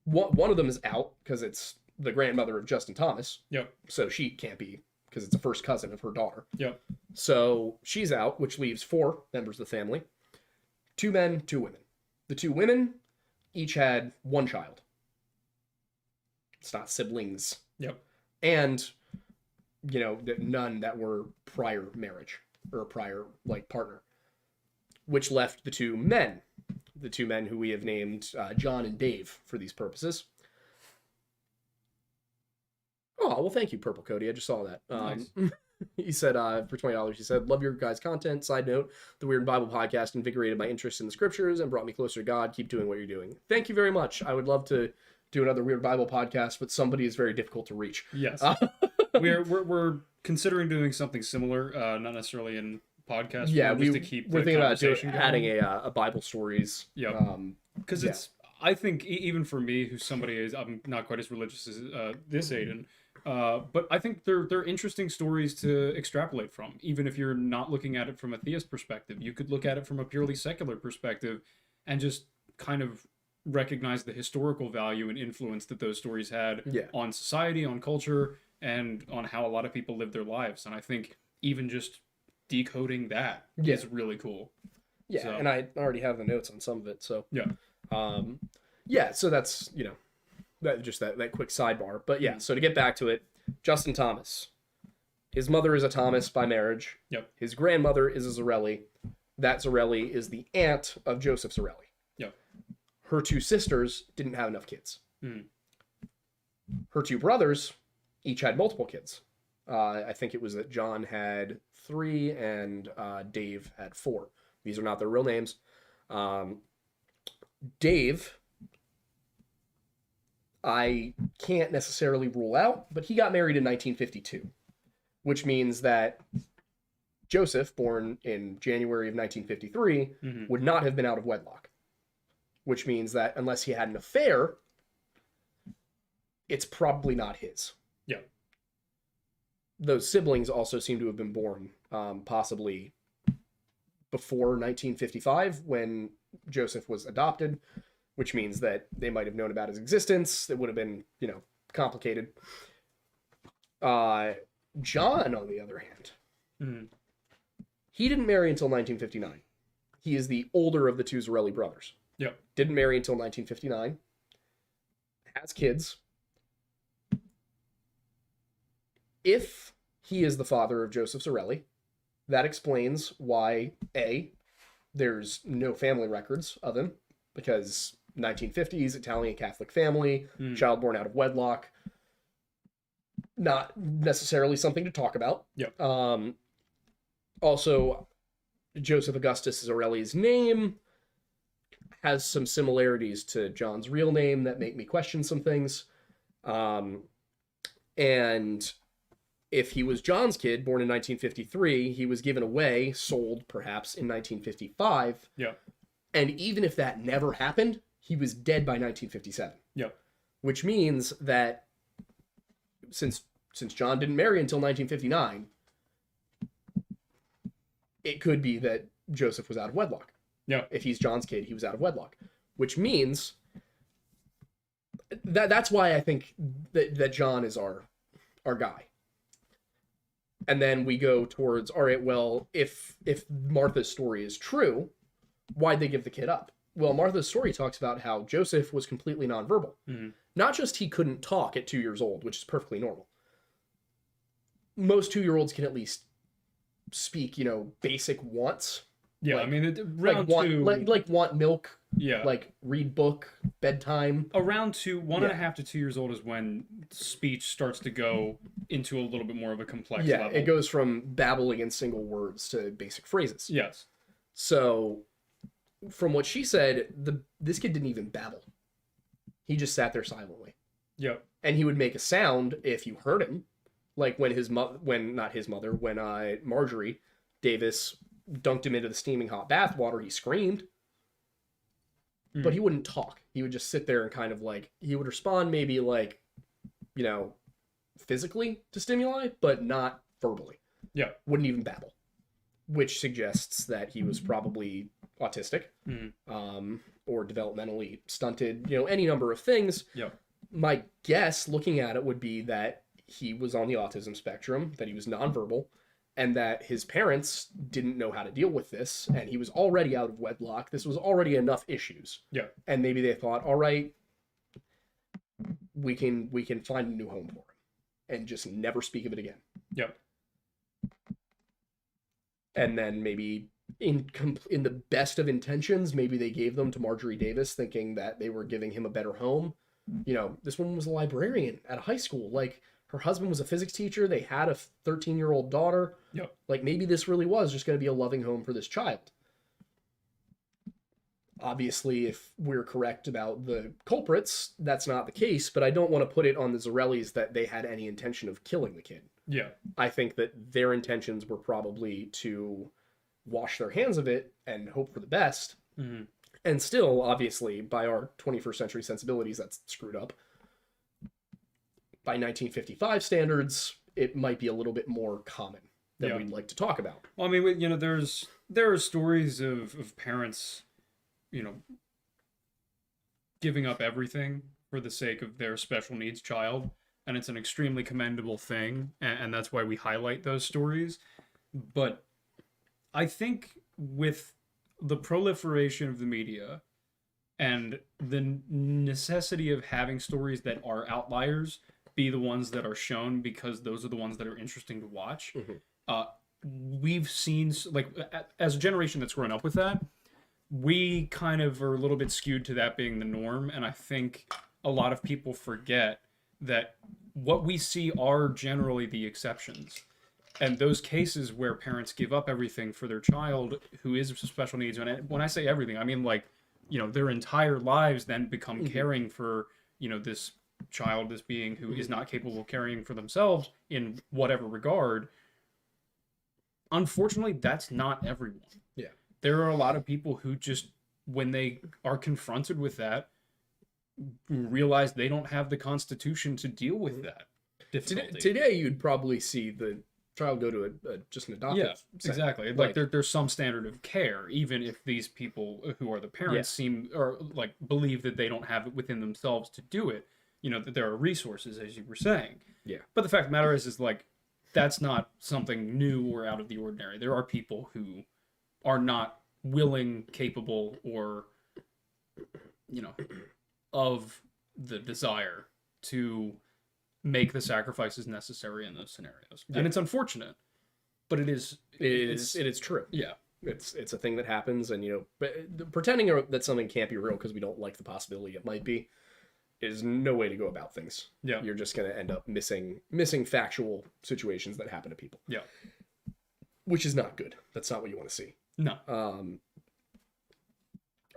one of them is out because it's the grandmother of Justin Thomas. Yep. So she can't be, because it's a first cousin of her daughter. Yep. So she's out, which leaves 4 members of the family. 2 men, 2 women. The 2 women each had 1 child. It's not siblings. Yep. And, none that were prior marriage or prior, partner. Which left the 2 men. The 2 men who we have named John and Dave for these purposes. Oh, well, thank you, Purple Cody. I just saw that. Nice. He said, for $20, he said, love your guys' content. Side note, the Weird Bible podcast invigorated my interest in the scriptures and brought me closer to God. Keep doing what you're doing. Thank you very much. I would love to do another Weird Bible podcast, but somebody is very difficult to reach. Yes. We're considering doing something similar, not necessarily in podcast. Yeah, just to keep we're the thinking about conversation adding a Bible stories because Yeah. it's, I think even for me, who's somebody is, I'm not quite as religious as this Aiden, but I think they're interesting stories to extrapolate from. Even if you're not looking at it from a theist perspective, you could look at it from a purely secular perspective, and just kind of recognize the historical value and influence that those stories had Yeah. on society, on culture, and on how a lot of people live their lives. And I think even just decoding that Yeah. is really cool. Yeah, So- and I already have the notes on some of it, so Yeah. yeah, so that's that quick sidebar. But yeah, so to get back to it, Justin Thomas, his mother is a Thomas by marriage. Yep. His grandmother is a Zarelli. That Zarelli is the aunt of Joseph Zarelli. Yep. Her two sisters didn't have enough kids. Mm. Her two brothers each had multiple kids. I think it was that John had 3 and Dave had 4. These are not their real names. Dave, I can't necessarily rule out, but he got married in 1952, which means that Joseph, born in January of 1953, would not have been out of wedlock, which means that unless he had an affair, it's probably not his. Yeah. Those siblings also seem to have been born possibly before 1955 when Joseph was adopted, which means that they might have known about his existence. It would have been, complicated. John, on the other hand, he didn't marry until 1959. He is the older of the two Zarelli brothers. Yep. Didn't marry until 1959. Has kids. If he is the father of Joseph Zarelli, that explains why, A, there's no family records of him, because 1950s, Italian Catholic family, child born out of wedlock, not necessarily something to talk about. Yep. Also, Joseph Augustus Zarelli's name has some similarities to John's real name that make me question some things. And if he was John's kid, born in 1953, he was given away, sold perhaps in 1955. Yeah. And even if that never happened, he was dead by 1957. Yep. Which means that since John didn't marry until 1959, it could be that Joseph was out of wedlock. Yeah. If he's John's kid, he was out of wedlock. Which means that's why I think that John is our guy. And then we go towards, all right, well, if Martha's story is true, why'd they give the kid up? Well, Martha's story talks about how Joseph was completely nonverbal. Not just he couldn't talk at 2 years old, which is perfectly normal. Most 2-year-olds can at least speak, basic wants. Yeah, like, I mean, like want milk. Yeah. Like read book, bedtime. Around 1.5 to 2 years old is when speech starts to go into a little bit more of a complex level. It goes from babbling in single words to basic phrases. Yes. So, from what she said, this kid didn't even babble. He just sat there silently. Yep. And he would make a sound if you heard him, like when Marjorie Davis dunked him into the steaming hot bath water, he screamed. But he wouldn't talk. He would just sit there and kind of he would respond maybe physically to stimuli, but not verbally. Yeah. Wouldn't even babble, which suggests that he was probably autistic, or developmentally stunted, any number of things. Yeah. My guess, looking at it, would be that he was on the autism spectrum, that he was nonverbal, and that his parents didn't know how to deal with this, and he was already out of wedlock. This was already enough issues. Yeah. And maybe they thought, all right, we can find a new home for him, and just never speak of it again. Yep. And then maybe in the best of intentions, maybe they gave them to Marjorie Davis, thinking that they were giving him a better home. This woman was a librarian at a high school. Her husband was a physics teacher. They had a 13-year-old daughter. Yep. Maybe this really was just going to be a loving home for this child. Obviously, if we're correct about the culprits, that's not the case, but I don't want to put it on the Zarellis that they had any intention of killing the kid. Yeah. I think that their intentions were probably to wash their hands of it and hope for the best, And still, obviously, by our 21st century sensibilities, that's screwed up. By 1955 standards, it might be a little bit more common than we'd like to talk about. Well, I mean, you know, there are stories of parents, you know, giving up everything for the sake of their special needs child, and it's an extremely commendable thing, and that's why we highlight those stories. But I think with the proliferation of the media and the necessity of having stories that are outliers be the ones that are shown because those are the ones that are interesting to watch. We've seen, like, as a generation that's grown up with that, we kind of are a little bit skewed to that being the norm. And I think a lot of people forget that what we see are generally the exceptions. And those cases where parents give up everything for their child who is special needs, and when I say everything, I mean, like, you know, their entire lives then become caring for, you know, this child, this being who is not capable of caring for themselves in whatever regard. Unfortunately, that's not everyone. Yeah. There are a lot of people who just, when they are confronted with that, realize they don't have the constitution to deal with that difficulty. Today, you'd probably see the child go to just an adoptive center. Exactly. Like there's some standard of care, even if these people who are the parents seem, or like, believe that they don't have it within themselves to do it. You know, that there are resources, as you were saying. Yeah. But the fact of the matter is like, that's not something new or out of the ordinary. There are people who are not willing, capable, or, you know, of the desire to make the sacrifices necessary in those scenarios. And it's unfortunate, but it is true. Yeah. It's a thing that happens, and, you know, but pretending that something can't be real because we don't like the possibility it might be is no way to go about things. Yeah. You're just going to end up missing factual situations that happen to people. Yeah. Which is not good. That's not what you want to see. No.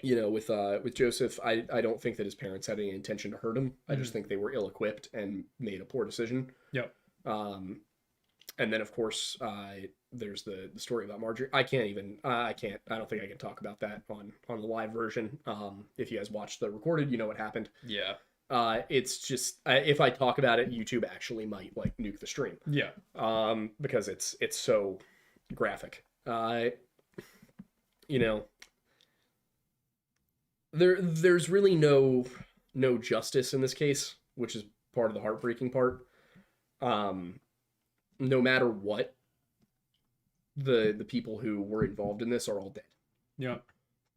You know, with Joseph, I don't think that his parents had any intention to hurt him. I just think they were ill-equipped and made a poor decision. Yep. And then, of course, there's the story about Marjorie. I don't think I can talk about that on the live version. If you guys watched the recorded, you know what happened. Yeah. It's just, if I talk about it, YouTube actually might, like, nuke the stream. Yeah. Because it's so graphic. You know, there's really no justice in this case, which is part of the heartbreaking part. No matter what, the people who were involved in this are all dead. Yeah.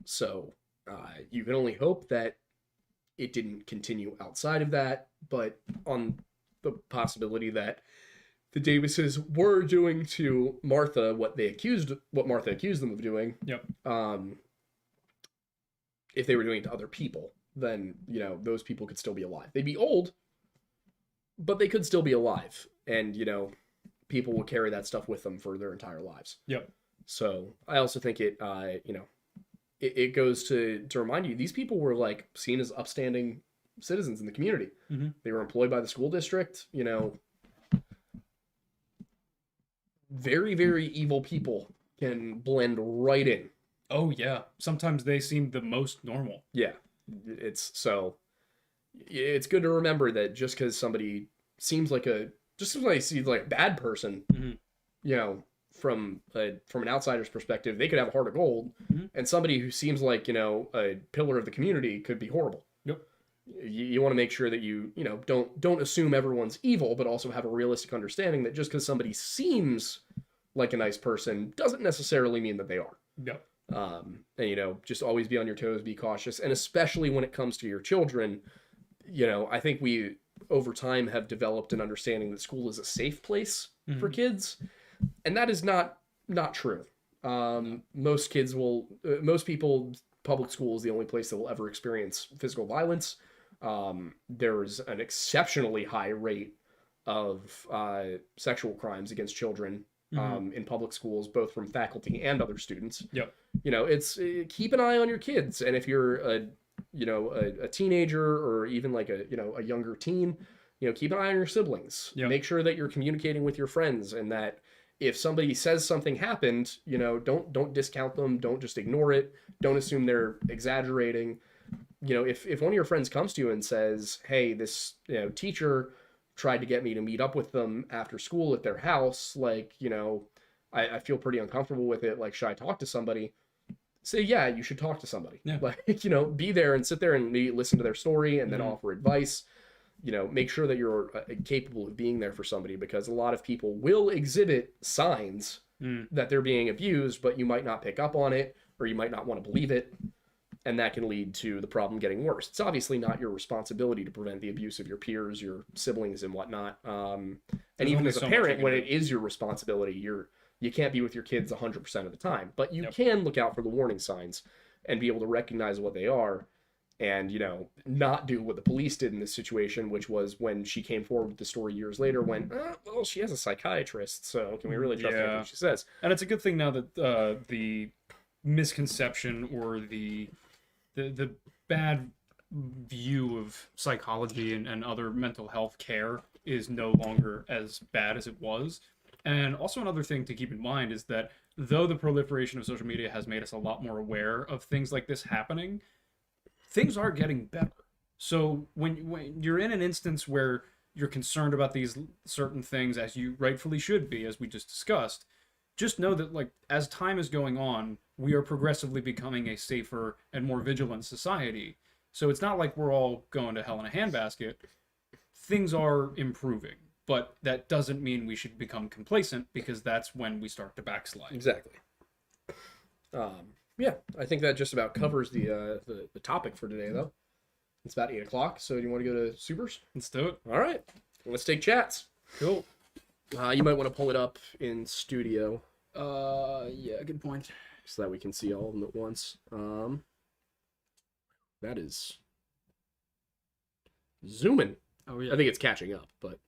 So you can only hope that it didn't continue outside of that, but on the possibility that the Davises were doing to Martha what Martha accused them of doing. Yep. If they were doing it to other people, then, you know, those people could still be alive. They'd be old, but they could still be alive. And, you know, people will carry that stuff with them for their entire lives. Yep. So I also think it goes to remind you, these people were, like, seen as upstanding citizens in the community. Mm-hmm. They were employed by the school district, you know. Very, very evil people can blend right in. Oh, yeah. Sometimes they seem the most normal. Yeah. It's good to remember that just because somebody seems like a bad person, you know, from an outsider's perspective, they could have a heart of gold, and somebody who seems like, you know, a pillar of the community could be horrible. Yep. You want to make sure that you know, don't assume everyone's evil, but also have a realistic understanding that just because somebody seems like a nice person doesn't necessarily mean that they are. Yep. And, you know, just always be on your toes, be cautious, and especially when it comes to your children, you know, I think we over time have developed an understanding that school is a safe place for kids, and that is not true. Most people, public school is the only place that will ever experience physical violence. There's an exceptionally high rate of sexual crimes against children in public schools, both from faculty and other students. Yep. You know, it's keep an eye on your kids, and if you're a teenager or even like a younger teen, you know, keep an eye on your siblings. Yep. Make sure that you're communicating with your friends, and that if somebody says something happened, you know, don't discount them, don't just ignore it, don't assume they're exaggerating. You know, if one of your friends comes to you and says, hey, this, you know, teacher tried to get me to meet up with them after school at their house, like, you know, I feel pretty uncomfortable with it, like, should I talk to somebody? Say, yeah, you should talk to somebody. Yeah. Like, you know, be there and sit there and maybe listen to their story and then offer advice. You know, make sure that you're capable of being there for somebody, because a lot of people will exhibit signs that they're being abused, but you might not pick up on it, or you might not want to believe it, and that can lead to the problem getting worse. It's obviously not your responsibility to prevent the abuse of your peers, your siblings, and whatnot. And even as a parent, when it is your responsibility, you can't be with your kids 100% of the time, but you can look out for the warning signs and be able to recognize what they are, and, you know, not do what the police did in this situation, which was when she came forward with the story years later, when, well, she has a psychiatrist, so can we really trust anything she says? And it's a good thing now that the misconception or the bad view of psychology and other mental health care is no longer as bad as it was. And also another thing to keep in mind is that though the proliferation of social media has made us a lot more aware of things like this happening, things are getting better. So when you're in an instance where you're concerned about these certain things, as you rightfully should be, as we just discussed, just know that, like, as time is going on, we are progressively becoming a safer and more vigilant society. So it's not like we're all going to hell in a handbasket. Things are improving, but that doesn't mean we should become complacent, because that's when we start to backslide. Exactly. Yeah, I think that just about covers the topic for today, though. It's about 8 o'clock, so do you want to go to Supers? Let's do it. All right, let's take chats. Cool. You might want to pull it up in studio. Yeah, good point. So that we can see all of them at once. That is zooming. Oh yeah. I think it's catching up, but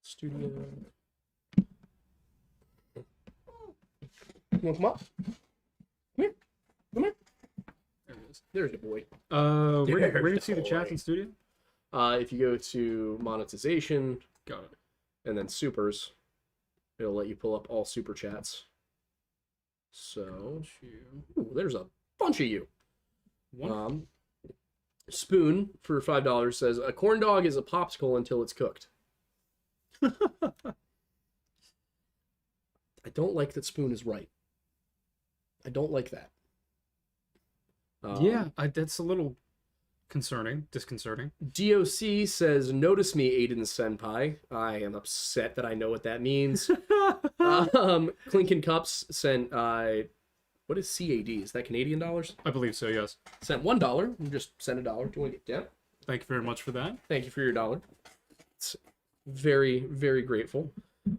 studio. You want to come up? Come here. Come here. There it is. There's your boy. Where do you There's see the the chats boy. in studio? If you go to monetization Got it. and then supers, it'll let you pull up all super chats. So, ooh, there's a bunch of you. One. Spoon for $5 says a corn dog is a popsicle until it's cooked. I don't like that Spoon is right. I don't like that. That's a little disconcerting. DOC says, notice me, Aiden Senpai. I am upset that I know what that means. Clinkin Cups sent, what is CAD? Is that Canadian dollars? I believe so, yes. Sent $1. You just send $1. Do you want to get down? Thank you very much for that. Thank you for your $1. It's very, very grateful.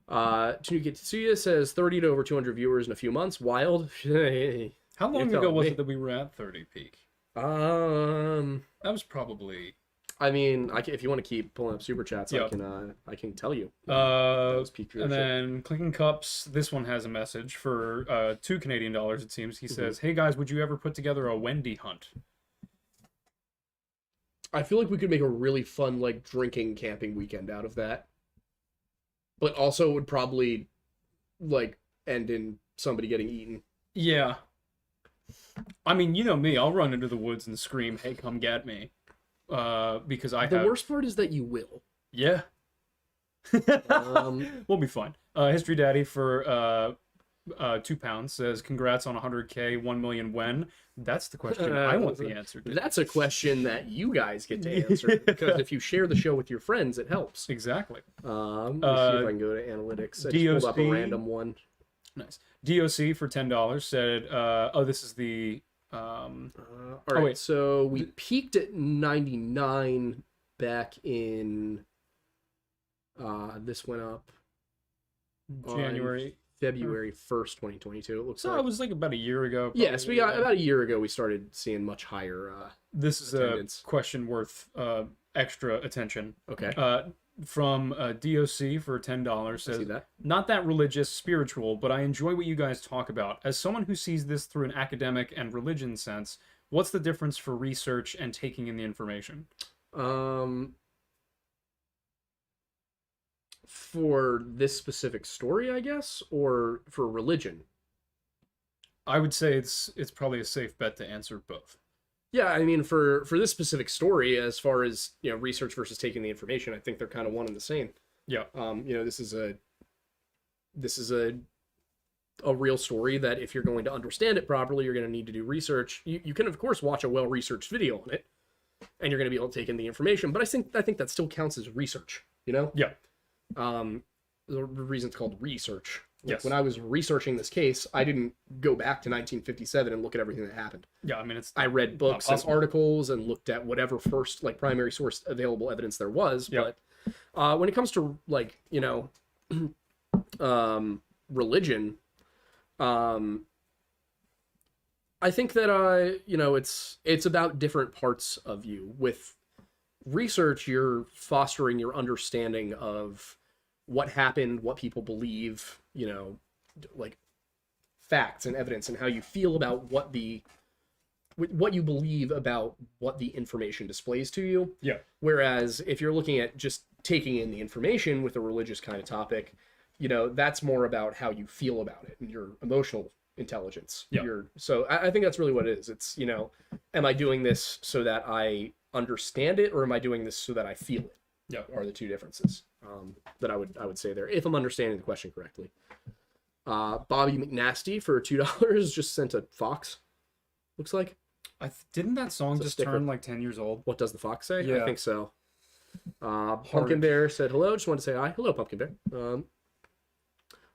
Tanuki Tetsuya says 30 to over 200 viewers in a few months. Wild. How long You're ago was telling it that we were at 30 peak? That was probably. I mean, if you want to keep pulling up super chats, Yep. I can tell you. That was peak viewership. And then Clinking Cups, this one has a message for $2 Canadian, it seems. He says, "Hey guys, would you ever put together a Wendy hunt?" I feel like we could make a really fun, like, drinking camping weekend out of that. But also it would probably, like, end in somebody getting eaten. Yeah. I mean, you know me, I'll run into the woods and scream, "Hey, come get me." Because The worst part is that you will. Yeah. We'll be fine. History Daddy for £2 says, "Congrats on 100K, 1 million when?" That's the question I want the answer to. That's a question that you guys get to answer, because if you share the show with your friends, it helps. Exactly. Let me see if I can go to analytics. I just pulled up a random one. Nice. DOC for $10 said, this is the all right, so we peaked at 99 back in this went up January, February 1st, 2022. It looks so like it was like about a year ago. Yes, we got about a year ago. We started seeing much higher. This is attendance. A question worth extra attention. Okay. From DOC for $10 says, "Not that religious, spiritual, but I enjoy what you guys talk about. As someone who sees this through an academic and religion sense, what's the difference for research and taking in the information?" For this specific story, I guess, or for religion? I would say it's probably a safe bet to answer both. Yeah, I mean, for this specific story, as far as research versus taking the information, I think they're kind of one and the same. Yeah. This is a real story that if you're going to understand it properly, you're going to need to do research. You can of course watch a well-researched video on it, and you're going to be able to take in the information. But I think that still counts as research. Yeah. The reason it's called research. Yes. When I was researching this case, I didn't go back to 1957 and look at everything that happened. Yeah, I mean, I read books and articles and looked at whatever first primary source available evidence there was. Yep. But when it comes to religion, I think that it's about different parts of you. With research, you're fostering your understanding of what happened, what people believe, like facts and evidence, and how you feel about what you believe about what the information displays to you. Yeah. Whereas if you're looking at just taking in the information with a religious kind of topic, that's more about how you feel about it and your emotional intelligence. Yeah. So I think that's really what it is. It's, am I doing this so that I understand it, or am I doing this so that I feel it? Yeah. Are the two differences that I would say there, if I'm understanding the question correctly. Bobby McNasty for $2 just sent a fox. Looks like. Didn't that song It's a just sticker. turn like 10 years old? What does the fox say? Yeah. I think so. Pumpkin Bear said hello. Just wanted to say hi. Hello, Pumpkin Bear.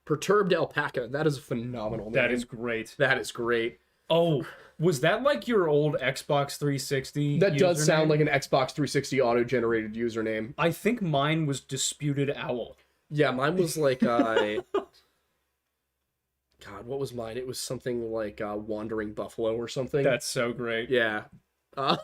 Perturbed Alpaca. That is a phenomenal name. That is great. That is great. Oh, was that like your old Xbox 360? That does username? sound like an Xbox 360 auto-generated username. I think mine was Disputed Owl. Yeah, mine was like God, what was mine? It was something like Wandering Buffalo or something. That's so great. Yeah. I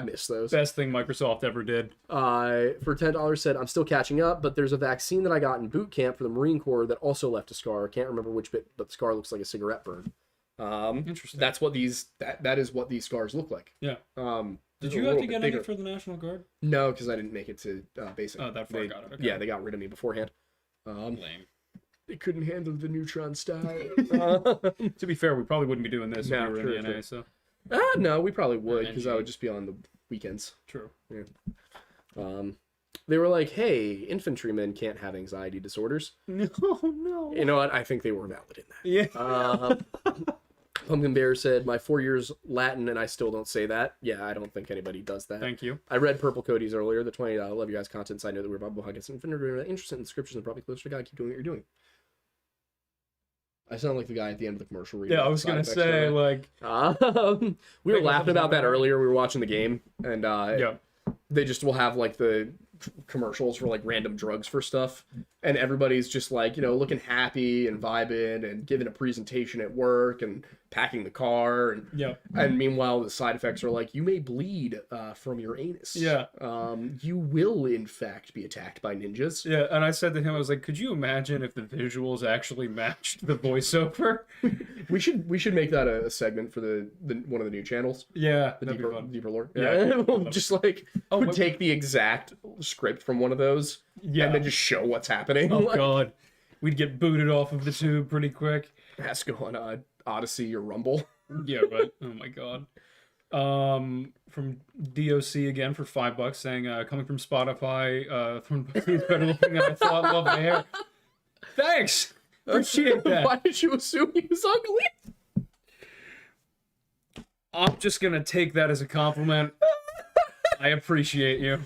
miss those. Best thing Microsoft ever did. For $10 said, I'm still catching up, but there's a vaccine that I got in boot camp for the Marine Corps that also left a scar. Can't remember which bit, but the scar looks like a cigarette burn. Interesting. That's what that is what these scars look like. Yeah. Did a you have little to bit get bigger. any for the National Guard? No, because I didn't make it to basic. Oh, that far got it. Okay. Yeah, they got rid of me beforehand. Lame. They couldn't handle the neutron star. To be fair, we probably wouldn't be doing this No, if we were in the true. NA, so. No, we probably would, because I NG. would just be on the weekends. True. They were like, hey, infantrymen can't have anxiety disorders. No. You know what? I think they were valid in that. Yeah. Pumpkin Bear said, my 4 years Latin and I still don't say that. Yeah, I don't think anybody does that. Thank you. I read Purple Cody's earlier, the 20 love you guys content, so I know that we're about Huggins and interested in the scriptures and probably closer to God. Keep doing what you're doing. I sound like the guy at the end of the commercial. Yeah, I was going to say, like... we were laughing about that earlier. We were watching the game, and Yeah. they just will have like the commercials for like random drugs for stuff, and everybody's just like looking happy and vibing and giving a presentation at work and packing the car, and Yeah. and meanwhile the side effects are like, you may bleed from your anus. Yeah. You will in fact be attacked by ninjas. Yeah, and I said to him, I was like, could you imagine if the visuals actually matched the voiceover? We should make that a segment for the one of the new channels. Yeah, The that'd be deeper, fun. deeper lore. Yeah. We'll just like wait. take the exact script from one of those, Yeah. and then just show what's happening. Oh, Like, God. We'd get booted off of the tube pretty quick. it has to go on Odyssey or Rumble. Yeah, right. Oh, my God. From DOC again for $5 saying, coming from Spotify, from it's better looking than I thought. Love the hair. Thanks. Appreciate that. Why did you assume he was ugly? I'm just going to take that as a compliment. I appreciate you.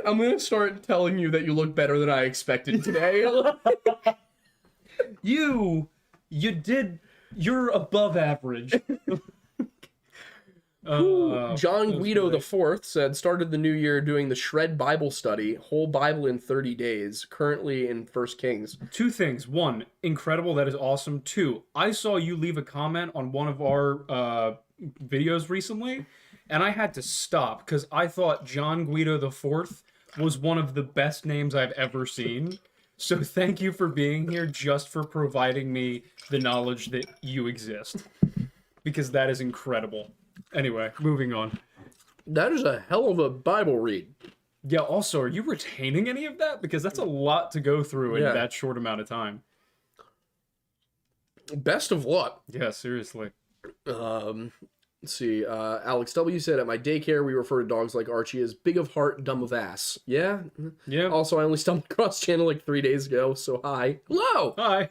I'm gonna start telling you that you look better than I expected today. You're above average. John Guido great. the IV said, started the new year doing the Shred Bible study, whole Bible in 30 days, currently in 1 Kings. Two things. One, incredible. That is awesome. Two, I saw you leave a comment on one of our videos recently, and I had to stop because I thought John Guido the IV was one of the best names I've ever seen. So thank you for being here, just for providing me the knowledge that you exist, because that is incredible. Anyway, moving on. That is a hell of a Bible read. Yeah, also, are you retaining any of that? Because that's a lot to go through in Yeah. that short amount of time. Best of luck. Yeah, seriously. Let's see. Alex W said, at my daycare, we refer to dogs like Archie as big of heart, dumb of ass. Yeah. Yeah. Also, I only stumbled across the channel like 3 days ago, so hi. Hello! Hi.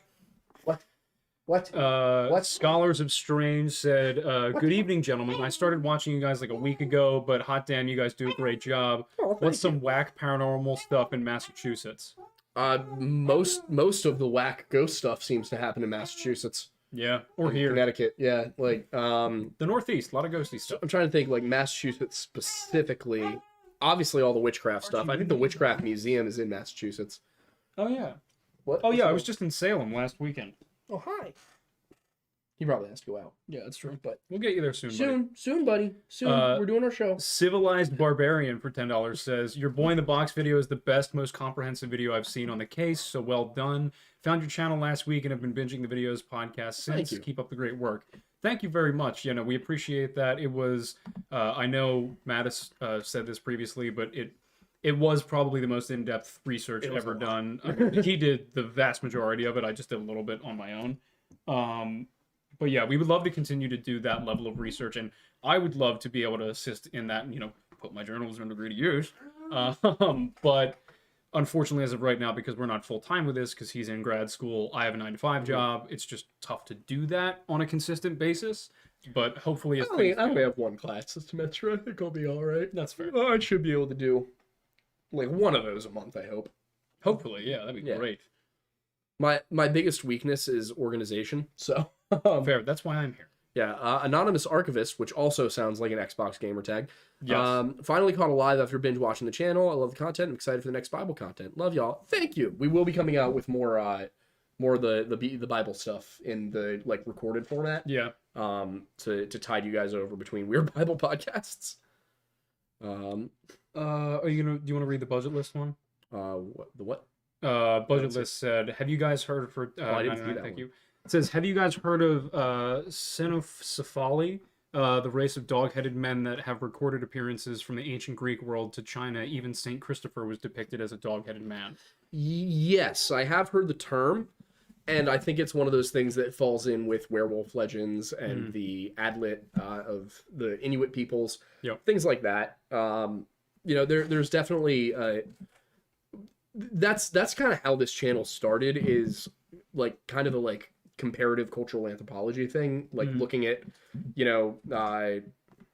What? Scholars of Strange said, good evening, gentlemen. I started watching you guys like a week ago, but hot damn, you guys do a great job. Oh, What's some whack paranormal stuff in Massachusetts? Most of the whack ghost stuff seems to happen in Massachusetts. Yeah, or In here. Connecticut, yeah. Like, The Northeast, a lot of ghosty stuff. I'm trying to think, like, Massachusetts specifically. Obviously, all the witchcraft stuff. I think the Witchcraft Museum is in Massachusetts. Oh, yeah. What? Oh, yeah, I was just in Salem last weekend. Oh, hi. He probably has to go out. Yeah, that's true. But We'll get you there soon, buddy. soon, buddy. Soon. We're doing our show. Civilized Barbarian for $10 says, your Boy in the Box video is the best, most comprehensive video I've seen on the case, so well done. Found your channel last week and have been binging the videos podcast since. Thank you. Keep up the great work. Thank you very much. You know, we appreciate that. It was, I know Mattis said this previously, but it was probably the most in-depth research ever done. He did the vast majority of it. I just did a little bit on my own. But yeah, we would love to continue to do that level of research, and I would love to be able to assist in that and, you know, put my journalism degree to use. But unfortunately, as of right now, because we're not full-time with this, because he's in grad school, I have a 9-to-5 job, it's just tough to do that on a consistent basis. But hopefully, as I only have one class this semester. I think I'll be all right. That's fair. I should be able to do like one of those a month, I hope. Hopefully, yeah, that'd be great. My biggest weakness is organization, so... Fair, that's why I'm here. Yeah, Anonymous Archivist, which also sounds like an Xbox gamer tag. Yes. Finally caught alive after binge watching the channel. I love the content. I'm excited for the next Bible content. Love y'all. Thank you. We will be coming out with more of the Bible stuff in the like recorded format. Yeah. To tide you guys over between weird Bible podcasts. Do you want to read the budget list one? What? Budget list said, have you guys heard for I didn't see that thank one. you. It says, have you guys heard of Xenocephali, the race of dog-headed men that have recorded appearances from the ancient Greek world to China? Even Saint Christopher was depicted as a dog-headed man. Yes, I have heard the term, and I think it's one of those things that falls in with werewolf legends and the Adlet of the Inuit peoples, things like that. There's definitely that's kind of how this channel started, is like kind of a like comparative cultural anthropology thing, like looking at,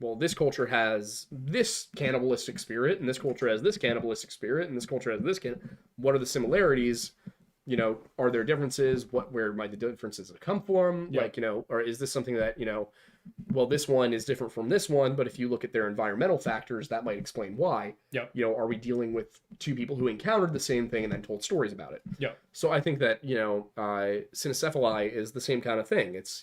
well, this culture has this cannibalistic spirit, and this culture has this cannibalistic spirit, and this culture has this what are the similarities? Are there differences? Where might the differences come from? Yeah. Or is this something that, well, this one is different from this one, but if you look at their environmental factors, that might explain why. Yeah. Are we dealing with two people who encountered the same thing and then told stories about it? Yeah. So I think that, Cynocephali is the same kind of thing. It's,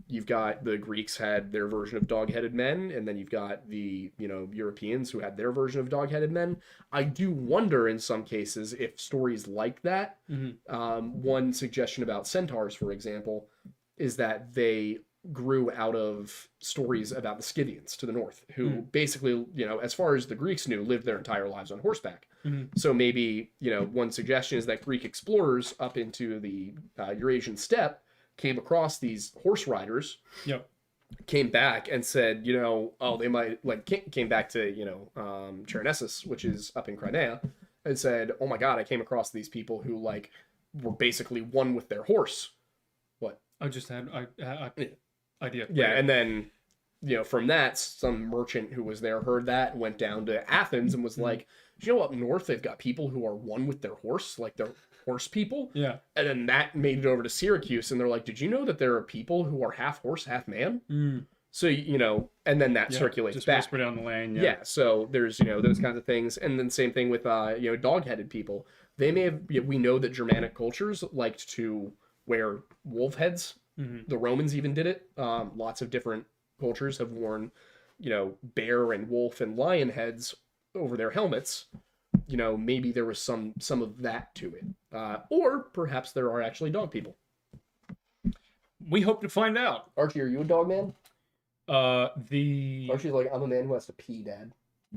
you've got the Greeks had their version of dog-headed men, and then you've got the, Europeans who had their version of dog-headed men. I do wonder in some cases if stories like that, one suggestion about centaurs, for example, is that they grew out of stories about the Scythians to the north, who basically, as far as the Greeks knew, lived their entire lives on horseback. So maybe, one suggestion is that Greek explorers up into the Eurasian steppe came across these horse riders, came back and said, they might, like, came back to, Chersonesus, which is up in Crimea, and said, oh my God, I came across these people who, like, were basically one with their horse. What? I just had idea. Yeah, and then, from that, some merchant who was there heard that, went down to Athens and was like, up north they've got people who are one with their horse, like they're horse people. Yeah. And then that made it over to Syracuse, and they're like, did you know that there are people who are half horse, half man? So, and then that circulates just back. whisper down the lane. Yeah, so there's, those kinds of things. And then same thing with, dog-headed people. They may have, we know that Germanic cultures liked to wear wolf heads. The Romans even did it. Lots of different cultures have worn, bear and wolf and lion heads over their helmets. Maybe there was some of that to it. Or perhaps there are actually dog people. We hope to find out. Archie, are you a dog man? Archie's like, I'm a man who has to pee, Dad.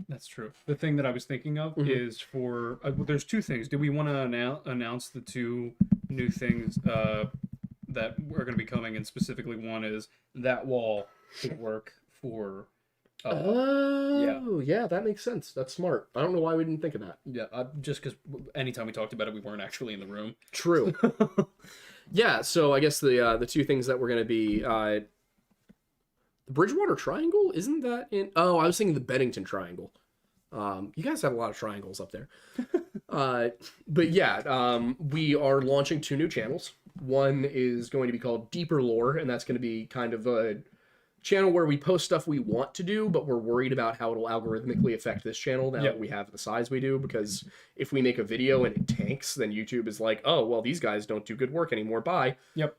That's true. The thing that I was thinking of is for there's two things. Do we want to announce the two new things that are going to be coming? And specifically, one is that wall could work for. Oh, yeah, that makes sense. That's smart. I don't know why we didn't think of that. Yeah, just because anytime we talked about it, we weren't actually in the room. True. Yeah, so I guess the two things that we're going to be the Bridgewater Triangle, isn't that in? Oh, I was thinking the Bennington Triangle. You guys have a lot of triangles up there. But yeah, we are launching two new channels. One is going to be called Deeper Lore, and that's going to be kind of a channel where we post stuff we want to do, but we're worried about how it'll algorithmically affect this channel now that we have the size we do, because if we make a video and it tanks, then YouTube is like, oh, well, these guys don't do good work anymore, bye. Yep.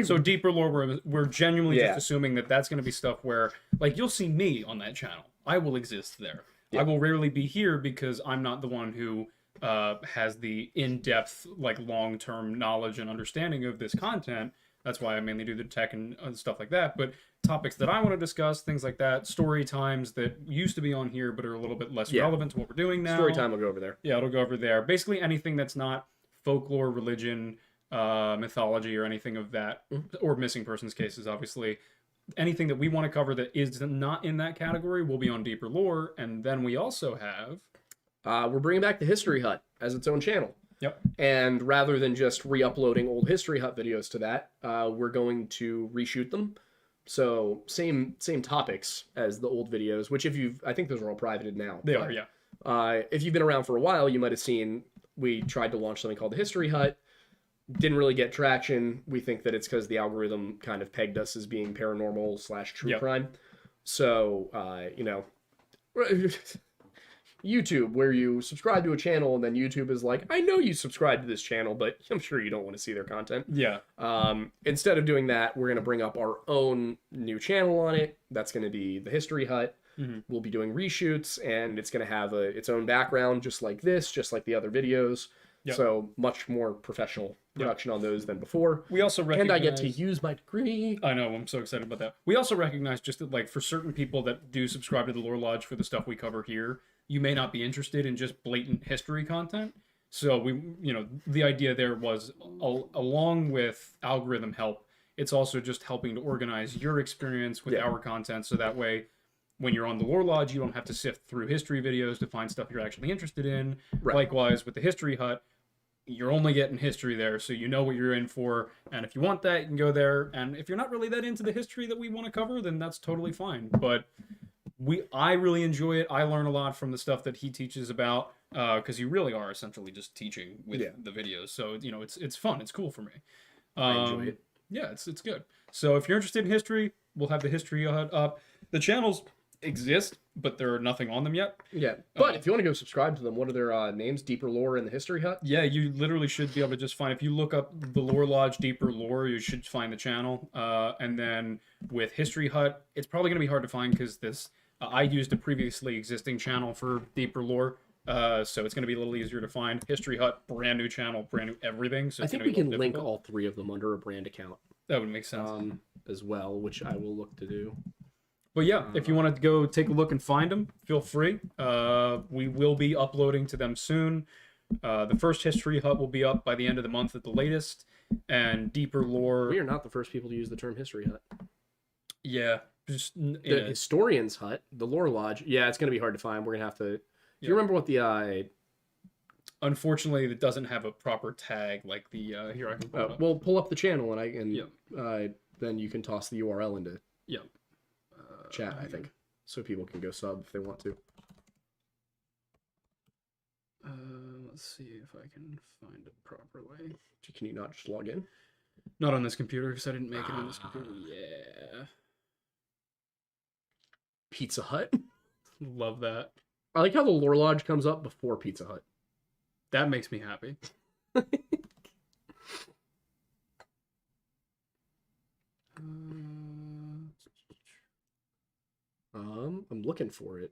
So Deeper Lore, we're genuinely just assuming that that's going to be stuff where, like, you'll see me on that channel. I will exist there. I will rarely be here because I'm not the one who has the in-depth, like, long-term knowledge and understanding of this content. That's why I mainly do the tech and stuff like that. But topics that I want to discuss, things like that, story times that used to be on here but are a little bit less relevant to what we're doing now. Story time will go over there. Yeah, it'll go over there. Basically anything that's not folklore, religion, mythology, or anything of that, or missing persons cases, obviously. Anything that we want to cover that is not in that category will be on Deeper Lore. And then we also have... we're bringing back the History Hut as its own channel. Yep. And rather than just re-uploading old History Hut videos to that, we're going to reshoot them. So same topics as the old videos, which I think those are all privated now. They are, yeah. If you've been around for a while, you might have seen we tried to launch something called the History Hut. Didn't really get traction. We think that it's because the algorithm kind of pegged us as being paranormal/true crime. So, YouTube, where you subscribe to a channel and then YouTube is like, I know you subscribe to this channel, but I'm sure you don't want to see their content. Yeah. Instead of doing that, we're going to bring up our own new channel on it. That's going to be the History Hut. We'll be doing reshoots, and it's going to have its own background, just like this, just like the other videos. Yep. So much more professional production on those than before. We also recognize... And I get to use my degree. I know, I'm so excited about that. We also recognize just that, like, for certain people that do subscribe to the Lore Lodge for the stuff we cover here, you may not be interested in just blatant history content. So the idea there was, along with algorithm help, it's also just helping to organize your experience with our content, so that way, when you're on the Lore Lodge, you don't have to sift through history videos to find stuff you're actually interested in. Right. Likewise, with the History Hut, you're only getting history there, so you know what you're in for. And if you want that, you can go there. And if you're not really that into the history that we want to cover, then that's totally fine. But I really enjoy it. I learn a lot from the stuff that he teaches about, because you really are essentially just teaching with the videos. So it's fun. It's cool for me. I enjoy it. Yeah, it's good. So if you're interested in history, we'll have the History Hut up. The channels exist, but there are nothing on them yet. Yeah, but if you want to go subscribe to them, what are their names? Deeper Lore and the History Hut? Yeah, you literally should be able to just find, if you look up the Lore Lodge Deeper Lore, you should find the channel. And then with History Hut, it's probably going to be hard to find because I used a previously existing channel for Deeper Lore, so it's going to be a little easier to find. History Hut, brand new channel, brand new everything. So I think we can link all three of them under a brand account. That would make sense. As well, which I will look to do. But yeah, if you want to go take a look and find them, feel free. We will be uploading to them soon. The first History Hut will be up by the end of the month at the latest. And Deeper Lore... We are not the first people to use the term History Hut. Yeah. Just the Historian's Hut, the Lore Lodge. Yeah, it's going to be hard to find. We're going to have to... Do you remember what the... Unfortunately, it doesn't have a proper tag like the... Here, I can pull it up. Well, pull up the channel and then you can toss the URL into... chat, I think, so people can go sub if they want to. Let's see if I can find it properly. Can you not just log in? Not on this computer, because I didn't make it on this computer. Yeah. Pizza Hut. Love that. I like how the Lore Lodge comes up before Pizza Hut. That makes me happy. I'm looking for it.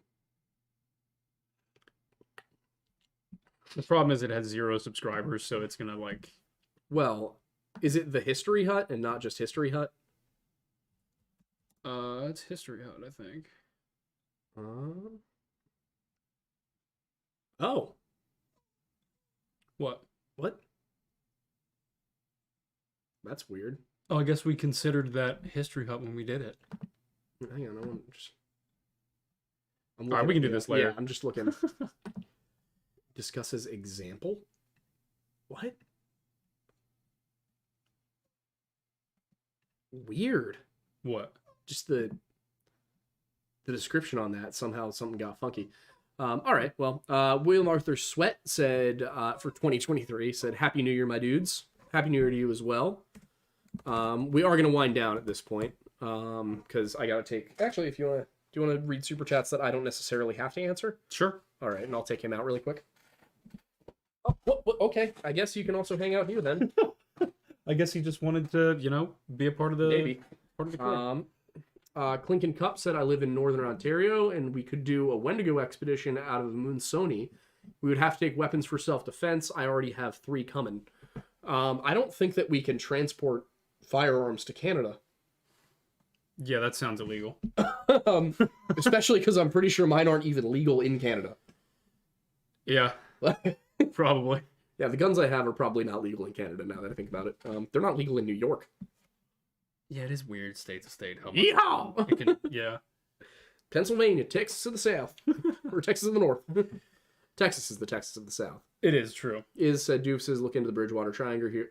The problem is it has 0 subscribers, so it's gonna like... Well, is it the History Hut and not just History Hut? It's History Hut, I think. Oh, What? what? That's weird. Oh, I guess we considered that history hut when we did it. Hang on, I'm All right, we can do this later. Yeah, I'm just looking. Discusses example. What? Weird. What? Just the description on that, somehow something got funky. All right, well, William Arthur Sweat said for 2023, said Happy New Year, my dudes. Happy New Year to you as well. We are going to wind down at this point because I got to take... Actually, if you want to... Do you want to read super chats that I don't necessarily have to answer? Sure. All right, and I'll take him out really quick. Oh, okay. I guess you can also hang out here then. I guess he just wanted to, be a part of the... Maybe. Part of the crew. Clinkin Cup said, I live in Northern Ontario, and we could do a Wendigo expedition out of Moonsoni. We would have to take weapons for self-defense. I already have 3 coming. I don't think that we can transport firearms to Canada. Yeah, that sounds illegal. Especially because I'm pretty sure mine aren't even legal in Canada. Yeah, probably. Yeah, the guns I have are probably not legal in Canada now that I think about it. They're not legal in New York. Yeah, it is weird state to state. How much Yeehaw! Yeah. Pennsylvania, Texas to the south. Or Texas in the north. Texas is the Texas of the south. It is true. Doof says, look into the Bridgewater Triangle here